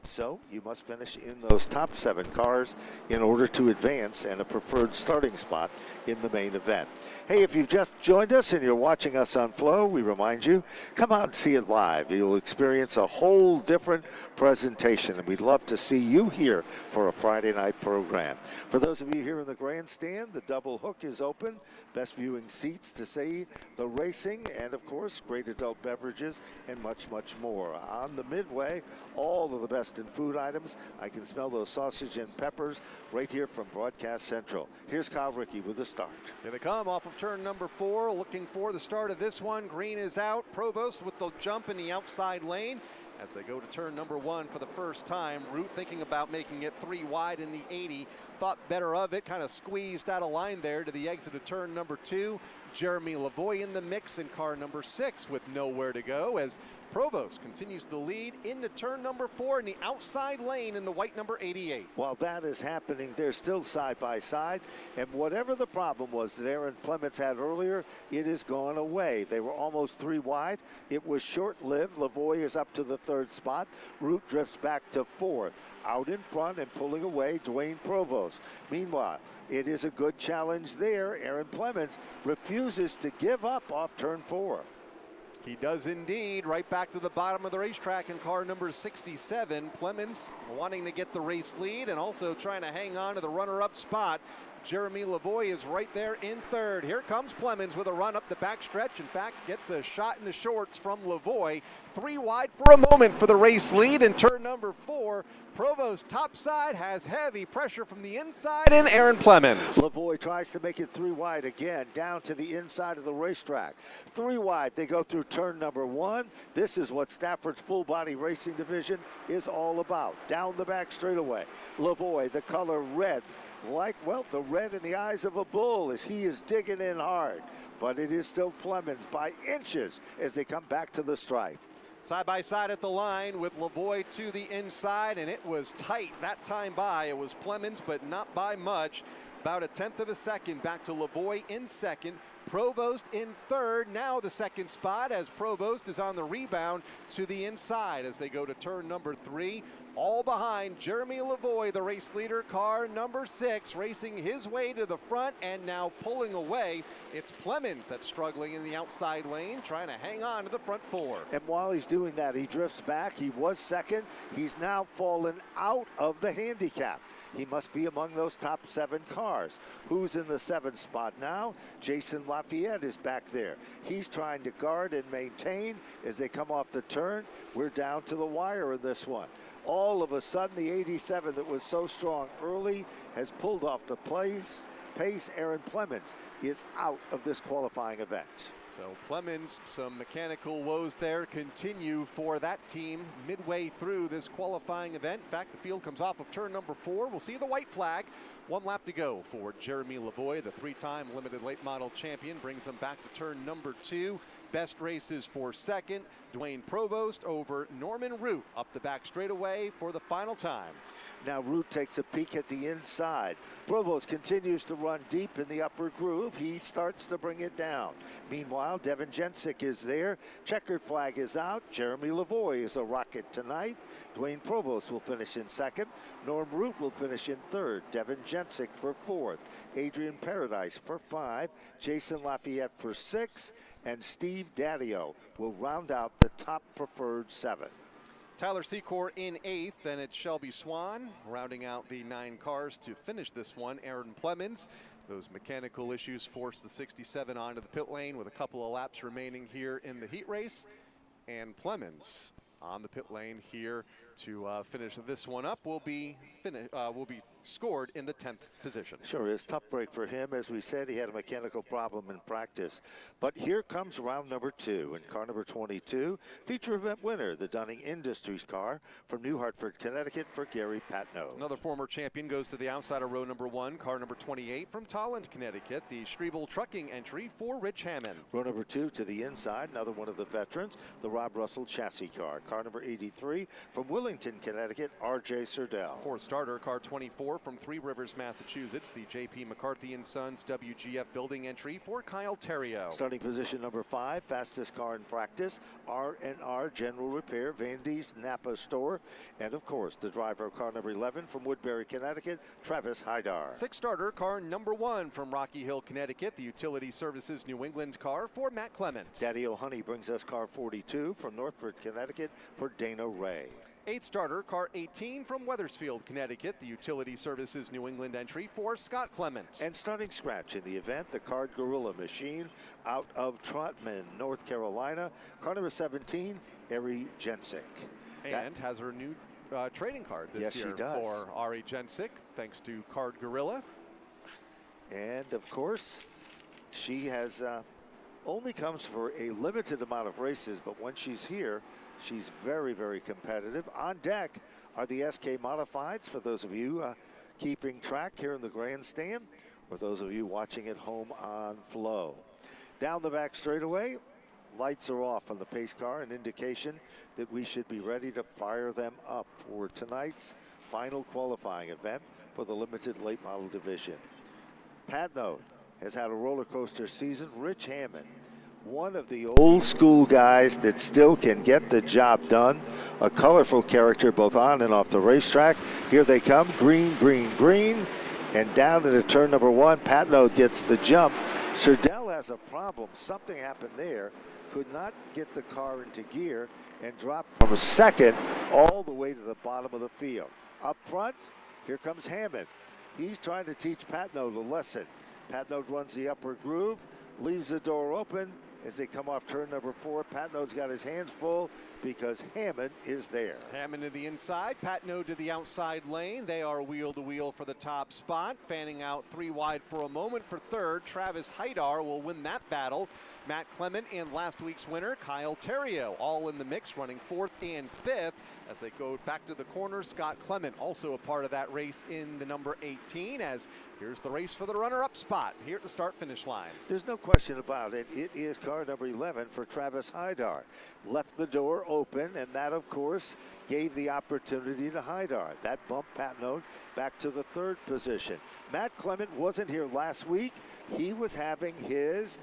Speaker 8: So you must finish in those top 7 cars in order to advance and a preferred starting spot in the main event. Hey, if you've just joined us and you're watching us on Flow, we remind you, come out and see it live. You'll experience a whole different presentation, and we'd love to see you here for a Friday night program. For those of you here in the grandstand, the double hook is open. Best viewing seats to see the racing, and of course, great adult beverages and much, much more. On the midway, all of the best in food items. I can smell those sausage and peppers right here from Broadcast Central. Here's Kyle Rickey with the start.
Speaker 9: Here they come off of turn number 4, looking for the start of this one. Green is out. Provost with the jump in the outside lane as they go to turn number 1 for the first time. Root thinking about making it 3 wide in the 80. Thought better of it, kind of squeezed out of line there to the exit of turn number 2. Jeremy Lavoie in the mix in car number 6 with nowhere to go as Provost continues the lead into turn number 4 in the outside lane in the white number 88.
Speaker 8: While that is happening, they're still side by side, and whatever the problem was that Aaron Clements had earlier, it is gone away. They were almost 3 wide. It was short-lived. Lavoie is up to the 3rd spot. Root drifts back to 4th. Out in front and pulling away, Dwayne Provost. Meanwhile, it is a good challenge there. Aaron Clements refuses to give up off turn 4.
Speaker 9: He does indeed. Right back to the bottom of the racetrack in car number 67. Clemens wanting to get the race lead and also trying to hang on to the runner-up spot. Jeremy Lavoie is right there in 3rd. Here comes Clemens with a run up the backstretch. In fact, gets a shot in the shorts from Lavoie. 3 wide for a moment for the race lead in turn number 4. Provost topside has heavy pressure from the inside and Aaron Clemens.
Speaker 8: Lavoie tries to make it 3 wide again, down to the inside of the racetrack. 3 wide, they go through turn number 1. This is what Stafford's full body racing division is all about. Down the back straightaway. Lavoie, the color red, like, well, the red in the eyes of a bull as he is digging in hard. But it is still Clemens by inches as they come back to the stripe.
Speaker 9: Side by side at the line with Lavoie to the inside, and it was tight that time by. It was Clemens, but not by much. About a 1/10 of a second back to Lavoie in 2nd. Provost in 3rd. Now the 2nd spot as Provost is on the rebound to the inside as they go to turn number 3. All behind Jeremy Lavoie, the race leader, car number 6, racing his way to the front and now pulling away. It's Clemens that's struggling in the outside lane, trying to hang on to the front 4.
Speaker 8: And while he's doing that, he drifts back. He was 2nd. He's now fallen out of the handicap. He must be among those top 7 cars. Who's in the 7th spot now? Jason Lafayette is back there. He's trying to guard and maintain as they come off the turn. We're down to the wire in this one. All of a sudden, the 87 that was so strong early has pulled off the pace. Aaron Clements is out of this qualifying event.
Speaker 9: So Clemens, some mechanical woes there continue for that team midway through this qualifying event. In fact, the field comes off of turn number 4. We'll see the white flag. 1 lap to go for Jeremy Lavoie, the 3-time limited late model champion. Brings him back to turn number 2. Best races for 2nd. Dwayne Provost over Norman Root up the back straightaway for the final time.
Speaker 8: Now Root takes a peek at the inside. Provost continues to run deep in the upper groove. He starts to bring it down. Meanwhile, Devin Jensick is there. Checkered flag is out. Jeremy Lavoie is a rocket tonight. Dwayne Provost will finish in 2nd. Norm Root will finish in 3rd. Devin Jensick for 4th. Adrian Paradis for 5. Jason Lafayette for 6. And Steve Daddio will round out the top preferred 7.
Speaker 9: Tyler Secor in 8th, and it's Shelby Swan rounding out the 9 cars to finish this one. Aaron Plemons. Those mechanical issues forced the 67 onto the pit lane with a couple of laps remaining here in the heat race. And Plemons on the pit lane here to finish this one up will be scored in the 10th position.
Speaker 8: Sure is. Tough break for him. As we said, he had a mechanical problem in practice. But here comes round number 2 in car number 22. Feature event winner, the Dunning Industries car from New Hartford, Connecticut for Gary Patno.
Speaker 9: Another former champion goes to the outside of row number 1, car number 28 from Tolland, Connecticut, the Strebel Trucking entry for Rich Hammond.
Speaker 8: Row number 2 to the inside, another one of the veterans, the Rob Russell chassis car number 83 from Willington, Connecticut, R.J. Serdell.
Speaker 9: 4th starter, car 24 from Three Rivers, Massachusetts, the J.P. McCarthy & Sons WGF building entry for Kyle Terrio.
Speaker 8: Starting position number 5, fastest car in practice, R&R General Repair, Van Die's Napa store, and of course the driver of car number 11 from Woodbury, Connecticut, Travis Hydar.
Speaker 9: 6th starter, car number 1 from Rocky Hill, Connecticut, the Utility Services New England car for Matt Clement.
Speaker 8: Daddy O'Honey brings us car 42 from Northford, Connecticut for Dana Ray.
Speaker 9: 8th starter, car 18 from Weathersfield, Connecticut, the Utility Services New England entry for Scott Clement.
Speaker 8: And starting scratch in the event, the Card Gorilla machine out of Trotman, North Carolina, car number 17, Ari Jensick.
Speaker 9: And has her new trading card this year
Speaker 8: she does.
Speaker 9: for Ari Jensick, thanks to Card Gorilla.
Speaker 8: And of course, she has only comes for a limited amount of races, but when she's here, she's very, very competitive. On deck are the SK Modifieds for those of you keeping track here in the grandstand, or those of you watching at home on Flow. Down the back straightaway, lights are off on the pace car, an indication that we should be ready to fire them up for tonight's final qualifying event for the limited late model division. Patno has had a roller coaster season. Rich Hammond, one of the old school guys that still can get the job done. A colorful character both on and off the racetrack. Here they come, green, green, green. And down into turn number 1, Patno gets the jump. Serdell has a problem. Something happened there. Could not get the car into gear and dropped from second all the way to the bottom of the field. Up front, here comes Hammond. He's trying to teach Patno the lesson. Patno runs the upper groove, leaves the door open as they come off turn number 4. Patno's got his hands full because Hammond is there.
Speaker 9: Hammond to the inside, Patno to the outside lane. They are wheel to wheel for the top spot. Fanning out 3 wide for a moment for 3rd. Travis Hydar will win that battle. Matt Clement and last week's winner, Kyle Terrio, all in the mix, running 4th and 5th. As they go back to the corner, Scott Clement also a part of that race in the number 18, as here's the race for the runner-up spot here at the start-finish line.
Speaker 8: There's no question about it. It is car number 11 for Travis Hydar. Left the door open, and that, of course, gave the opportunity to Hydar. That bumped Patno back to the 3rd position. Matt Clement wasn't here last week. He was having his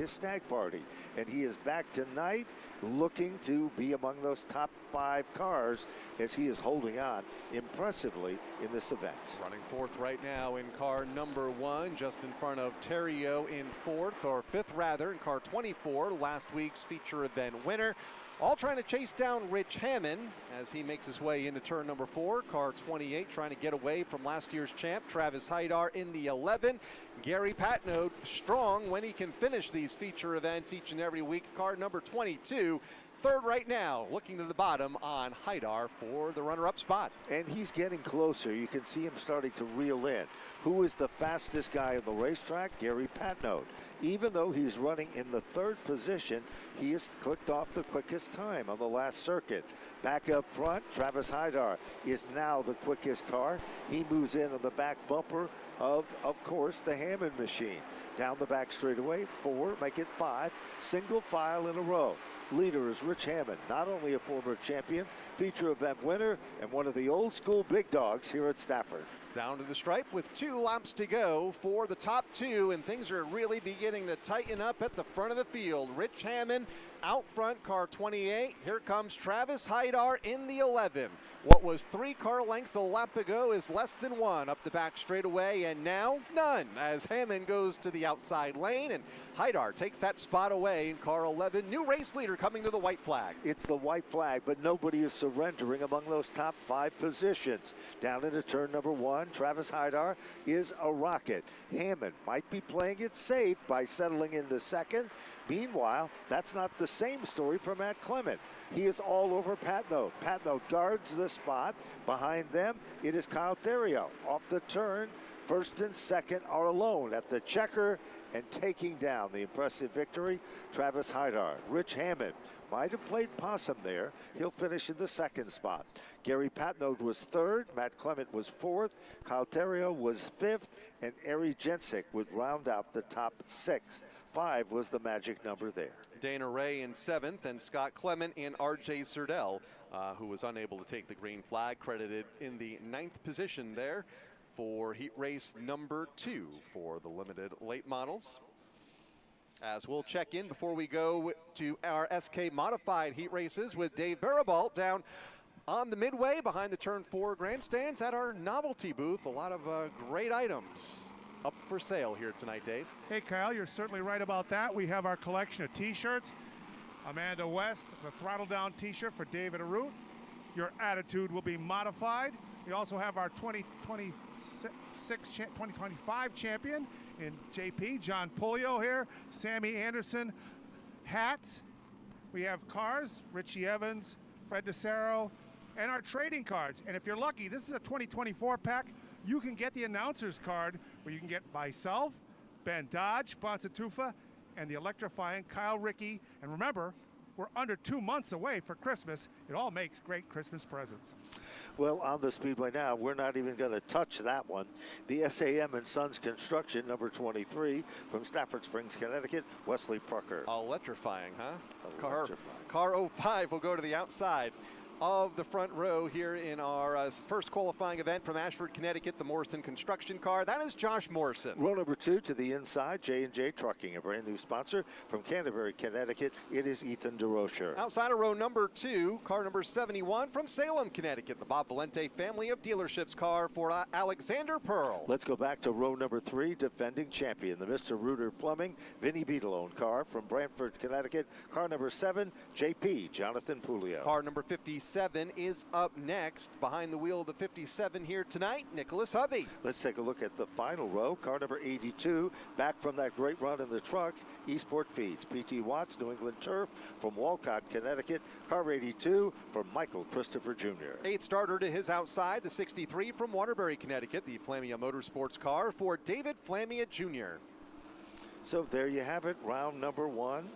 Speaker 8: stag party, and he is back tonight looking to be among those top 5 cars as he is holding on impressively in this event.
Speaker 9: Running 4th right now in car number 1, just in front of Terrio in 4th, or 5th rather, in car 24, last week's feature event winner. All trying to chase down Rich Hammond as he makes his way into turn number 4. Car 28 trying to get away from last year's champ, Travis Hydar, in the 11. Gary Patno strong when he can finish these feature events each and every week. Car number 22, 3rd right now, looking to the bottom on Hydar for the runner-up spot.
Speaker 8: And he's getting closer. You can see him starting to reel in. Who is the fastest guy on the racetrack? Gary Patno. Even though he's running in the 3rd position, he has clicked off the quickest time on the last circuit. Back up front, Travis Hydar is now the quickest car. He moves in on the back bumper of course, the Hammond machine. Down the back straightaway, 4, make it 5, single file in a row. Leader is Rich Hammond, not only a former champion, feature event winner, and one of the old school big dogs here at Stafford.
Speaker 9: Down to the stripe with 2 laps to go for the top 2, and things are really beginning to tighten up at the front of the field. Rich Hammond out front, car 28. Here comes Travis Haidar in the 11. What was 3 car lengths a lap ago is less than 1 up the back straightaway, and now none as Hammond goes to the outside lane, and Haidar takes that spot away in car 11. New race leader coming to the white flag.
Speaker 8: It's the white flag, but nobody is surrendering among those top 5 positions. Down into turn number 1, Travis Haidar is a rocket. Hammond might be playing it safe by settling in the second. Meanwhile, that's not the same story for Matt Clement. He is all over Patno. Patno guards the spot. Behind them, it is Kyle Therio. Off the turn, first and second are alone at the checker and taking down the impressive victory, Travis Haidar. Rich Hammond might have played possum there. He'll finish in the second spot. Gary Patnode was third, Matt Clement was fourth, Kyle Terrio was fifth, and Ari Jensick would round out the top 6. 5 was the magic number there.
Speaker 9: Dana Ray in 7th, and Scott Clement and R.J. Serdell, who was unable to take the green flag, credited in the 9th position there for heat race number 2 for the limited late models. As we'll check in before we go to our SK modified heat races with Dave Barabalt down on the midway behind the turn 4 grandstands at our novelty booth. A lot of great items up for sale here tonight, Dave.
Speaker 10: Hey, Kyle, you're certainly right about that. We have our collection of t-shirts. Amanda West, the Throttle Down t-shirt for David Arute. Your attitude will be modified. We also have our 2025 champion in JP, John Pulio here. Sammy Anderson hats. We have cars, Richie Evans, Fred DeSero, and our trading cards. And if you're lucky, this is a 2024 pack. You can get the announcer's card where you can get myself, Ben Dodge, Bonsa and the electrifying Kyle Rickey. And remember, we're under 2 months away for Christmas. It all makes great Christmas presents.
Speaker 8: Well, on the Speedway now, we're not even going to touch that one. The SAM and Sons Construction, number 23, from Stafford Springs, Connecticut, Wesley Prucker.
Speaker 9: Electrifying, huh?
Speaker 8: Electrifying.
Speaker 9: Car 05 will go to the outside of the front row here in our first qualifying event from Ashford, Connecticut, the Morrison construction car. That is Josh Morrison.
Speaker 8: Row number 2 to the inside, J&J Trucking, a brand new sponsor from Canterbury, Connecticut. It is Ethan DeRocher.
Speaker 9: Outside of row number 2, car number 71 from Salem, Connecticut, the Bob Valente family of dealerships car for Alexander Pearl.
Speaker 8: Let's go back to row number 3, defending champion, the Mr. Reuter Plumbing, Vinny Beetalone car from Brantford, Connecticut. Car number 7, JP, Jonathan Pulio.
Speaker 9: Car number 57 is up next. Behind the wheel of the 57 here tonight, Nicholas Hovey.
Speaker 8: Let's take a look at the final row. Car number 82, back from that great run in the trucks, Eastport Feeds. P.T. Watts, New England Turf from Walcott, Connecticut. Car 82 from Michael Christopher Jr.
Speaker 9: 8th starter to his outside, the 63 from Waterbury, Connecticut, the Flamia Motorsports car for David Flamia Jr.
Speaker 8: So there you have it, round number 1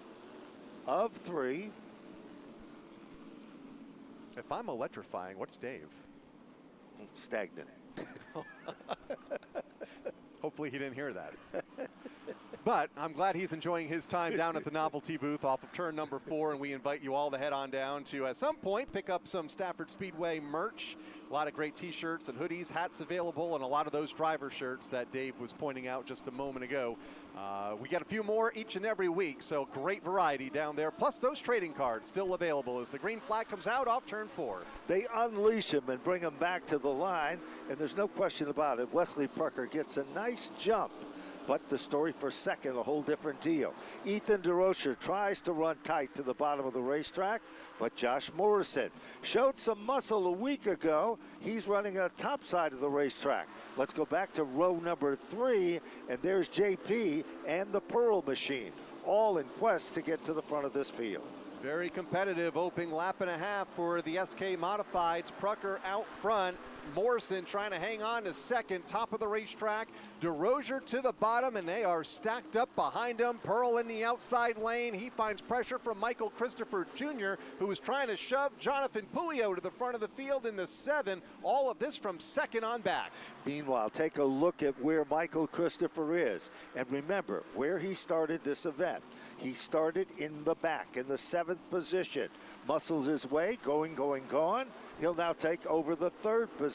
Speaker 8: of 3.
Speaker 9: If I'm electrifying, what's Dave?
Speaker 8: Stagnant.
Speaker 9: Hopefully he didn't hear that. But I'm glad he's enjoying his time down at the novelty booth off of turn number 4, and we invite you all to head on down to, at some point, pick up some Stafford Speedway merch. A lot of great t-shirts and hoodies, hats available, and a lot of those driver shirts that Dave was pointing out just a moment ago. We get a few more each and every week, so great variety down there. Plus those trading cards still available as the green flag comes out off turn 4.
Speaker 8: They unleash him and bring him back to the line, and there's no question about it. Wesley Prucker gets a nice jump. But the story for second, a whole different deal. Ethan DeRocher tries to run tight to the bottom of the racetrack, but Josh Morrison showed some muscle a week ago. He's running on top side of the racetrack. Let's go back to row number 3, and there's JP and the Pearl Machine, all in quest to get to the front of this field.
Speaker 9: Very competitive opening lap and a half for the SK Modifieds. Prucker out front. Morrison trying to hang on to second, top of the racetrack. DeRocher to the bottom, and they are stacked up behind him. Pearl in the outside lane. He finds pressure from Michael Christopher Jr., who is trying to shove Jonathan Pulio to the front of the field in the 7. All of this from second on back.
Speaker 8: Meanwhile, take a look at where Michael Christopher is. And remember where he started this event. He started in the back in the 7th position. Muscles his way, going. He'll now take over the 3rd position.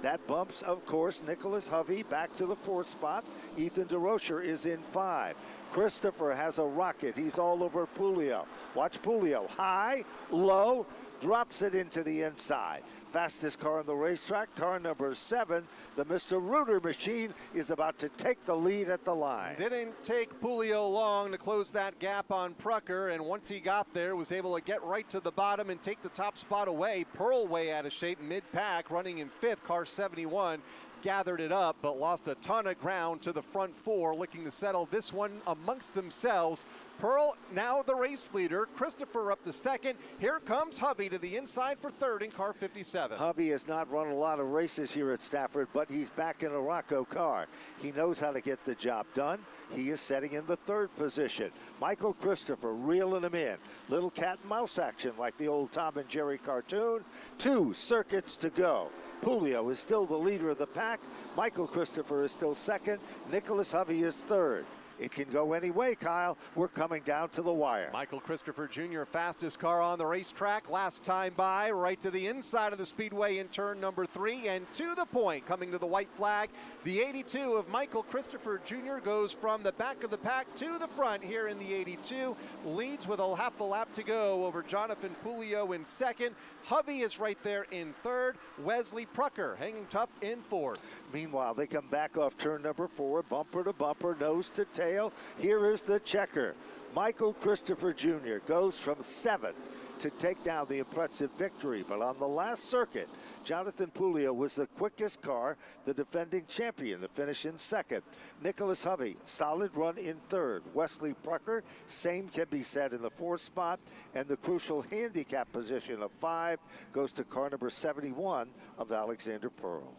Speaker 8: That bumps, of course, Nicholas Hovey back to the 4th spot. Ethan DeRocher is in 5. Christopher has a rocket. He's all over Pulio. Watch Pulio. High, low, drops it into the inside. Fastest car on the racetrack, car number 7. The Mr. Rooter machine is about to take the lead at the line.
Speaker 9: Didn't take Pulio long to close that gap on Prucker, and once he got there, was able to get right to the bottom and take the top spot away. Pearl way out of shape mid-pack, running in 5th, car 71. Gathered it up, but lost a ton of ground to the front 4, looking to settle this one amongst themselves. Pearl now the race leader. Christopher up to 2nd. Here comes Hovey to the inside for 3rd in car 57.
Speaker 8: Hovey has not run a lot of races here at Stafford, but he's back in a Rocco car. He knows how to get the job done. He is setting in the 3rd position. Michael Christopher reeling him in. Little cat and mouse action like the old Tom and Jerry cartoon. 2 circuits to go. Pulio is still the leader of the pack. Michael Christopher is still 2nd. Nicholas Hovey is 3rd. It can go any way, Kyle. We're coming down to the wire.
Speaker 9: Michael Christopher Jr., fastest car on the racetrack. Last time by, right to the inside of the speedway in turn number 3, and to the point, coming to the white flag. The 82 of Michael Christopher Jr. goes from the back of the pack to the front here in the 82. Leads with a half a lap to go over Jonathan Pulio in 2nd. Hovey is right there in 3rd. Wesley Prucker hanging tough in 4th.
Speaker 8: Meanwhile, they come back off turn number 4, bumper to bumper, nose to tail. Here is the checker. Michael Christopher Jr. goes from 7th to take down the impressive victory. But on the last circuit, Jonathan Pulio was the quickest car, the defending champion, to finish in 2nd. Nicholas Hovey, solid run in 3rd. Wesley Prucker, same can be said in the 4th spot. And the crucial handicap position of 5 goes to car number 71 of Alexander Pearl.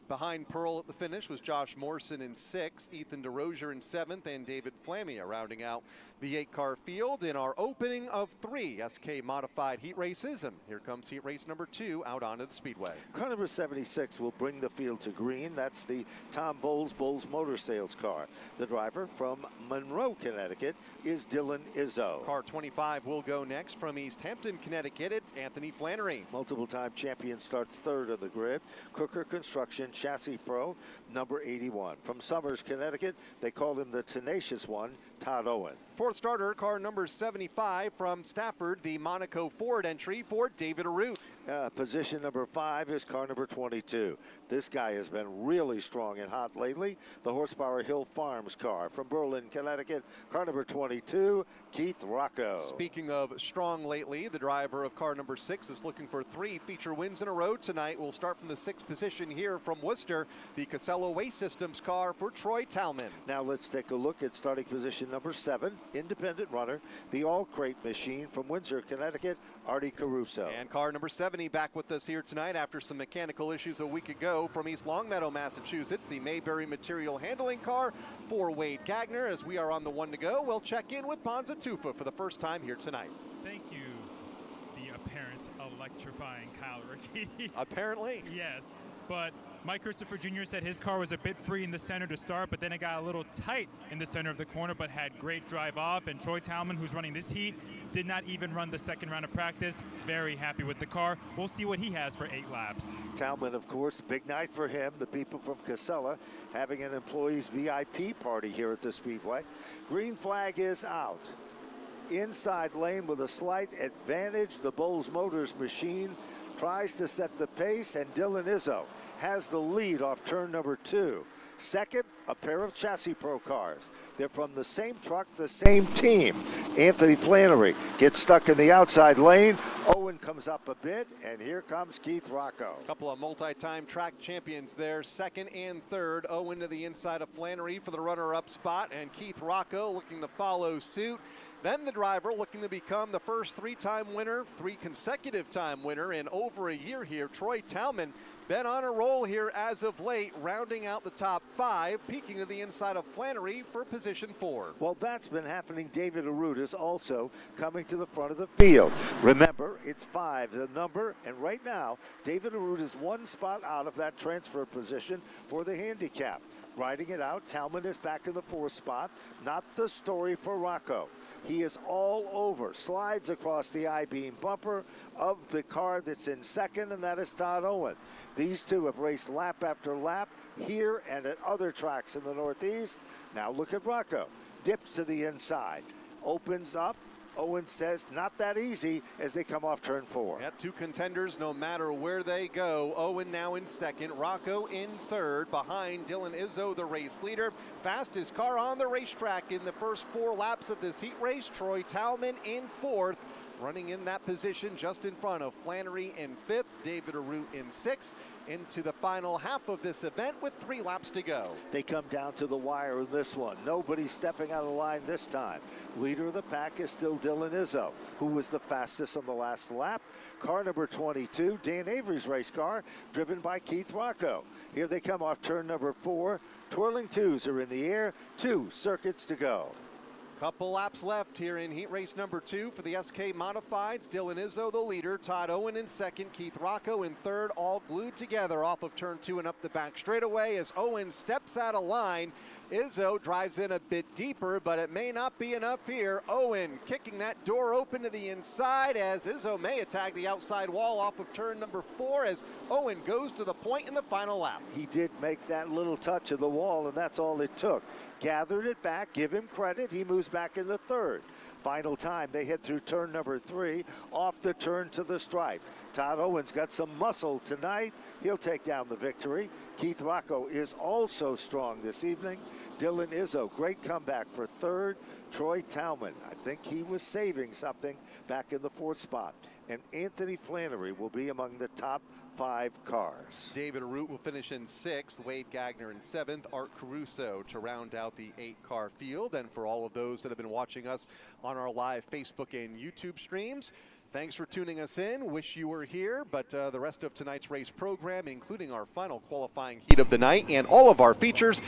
Speaker 9: Behind Pearl at the finish was Josh Morrison in 6th, Ethan DeRozier in 7th, and David Flamia rounding out the 8-car field in our opening of 3 SK modified heat races. And here comes heat race number 2 out onto the speedway.
Speaker 8: Car number 76 will bring the field to green. That's the Tom Bowles Motor Sales car. The driver from Monroe, Connecticut is Dylan Izzo.
Speaker 9: Car 25 will go next from East Hampton, Connecticut. It's Anthony Flannery.
Speaker 8: Multiple-time champion starts 3rd of the grid. Crooker Construction Chassis Pro, number 81. From Somers, Connecticut, they call him the Tenacious One, Todd Owen.
Speaker 9: 4th starter, car number 75 from Stafford, the Monaco Ford entry for David Arute.
Speaker 8: Position number 5 is car number 22. This guy has been really strong and hot lately. The Horsepower Hill Farms car from Berlin, Connecticut, car number 22, Keith Rocco.
Speaker 9: Speaking of strong lately, the driver of car number 6 is looking for 3 feature wins in a row tonight. We'll start from the 6th position here from Worcester, the Casella Waste Systems car for Troy Talman.
Speaker 8: Now let's take a look at starting position number 7, independent runner, the All Crate machine from Windsor, Connecticut, Artie Caruso.
Speaker 9: And car number 70 back with us here tonight after some mechanical issues a week ago from East Longmeadow, Massachusetts, the Mayberry Material Handling car for Wade Gagner. As we are on the 1 to go, we'll check in with Bonza Tufa for the first time here tonight.
Speaker 11: Thank you, the apparent electrifying Kyle Rickey.
Speaker 9: Apparently.
Speaker 11: Yes, but Mike Christopher Jr. said his car was a bit free in the center to start, but then it got a little tight in the center of the corner, but had great drive off. And Troy Talman, who's running this heat, did not even run the 2nd round of practice. Very happy with the car. We'll see what he has for 8 laps.
Speaker 8: Talman, of course, big night for him. The people from Casella having an employees VIP party here at the Speedway. Green flag is out. Inside lane with a slight advantage. The Bowles Motors machine tries to set the pace, and Dylan Izzo has the lead off turn number 2. 2nd, a pair of Chassis Pro cars. They're from the same truck, the same team. Anthony Flannery gets stuck in the outside lane. Owen comes up a bit, and here comes Keith Rocco.
Speaker 9: A couple of multi-time track champions there, 2nd and 3rd. Owen to the inside of Flannery for the runner-up spot, and Keith Rocco looking to follow suit. Then the driver looking to become the first 3-time winner, 3 consecutive time winner in over a year here, Troy Talman. Been on a roll here as of late, rounding out the top 5, peeking to the inside of Flannery for position 4.
Speaker 8: Well, that's been happening. David Arute is also coming to the front of the field. Remember, it's 5, the number, and right now, David Arute is 1 spot out of that transfer position for the handicap. riding it out. Talman is back in the 4th spot. Not the story for Rocco. He is all over, slides across the I-beam bumper of the car that's in 2nd, and that is Todd Owen. These two have raced lap after lap here and at other tracks in the Northeast. Now look at Rocco. Dips to the inside, opens up. Owen says not that easy as they come off turn 4.
Speaker 9: Yeah, 2 contenders no matter where they go. Owen now in 2nd, Rocco in 3rd, behind Dylan Izzo, the race leader. Fastest car on the racetrack in the first 4 laps of this heat race. Troy Talman in 4th, running in that position just in front of Flannery in 5th, David Arute in 6th. Into the final half of this event with 3 laps to go.
Speaker 8: They come down to the wire in this one. Nobody stepping out of line this time. Leader of the pack is still Dylan Izzo, who was the fastest on the last lap. Car number 22, Dan Avery's race car, driven by Keith Rocco. Here they come off turn number 4. Twirling 2s are in the air. 2 circuits to go.
Speaker 9: Couple laps left here in heat race number 2 for the SK Modifieds. Dylan Izzo, the leader. Todd Owen in 2nd. Keith Rocco in 3rd, all glued together off of turn 2 and up the back straightaway as Owen steps out of line. Izzo drives in a bit deeper, but it may not be enough here. Owen kicking that door open to the inside as Izzo may attack the outside wall off of turn number 4 as Owen goes to the point in the final lap.
Speaker 8: He did make that little touch of the wall, and that's all it took. Gathered it back, give him credit. He moves back in the 3rd. Final time, they head through turn number 3, off the turn to the stripe. Todd Owen's got some muscle tonight. He'll take down the victory. Keith Rocco is also strong this evening. Dylan Izzo, great comeback for 3rd. Troy Talman, I think he was saving something back in the 4th spot. And Anthony Flannery will be among the top 5 cars.
Speaker 9: David Arute will finish in 6th, Wade Gagner in 7th, Art Caruso to round out the 8-car field. And for all of those that have been watching us on our live Facebook and YouTube streams, thanks for tuning us in. Wish you were here, but the rest of tonight's race program, including our final qualifying heat of the night and all of our features,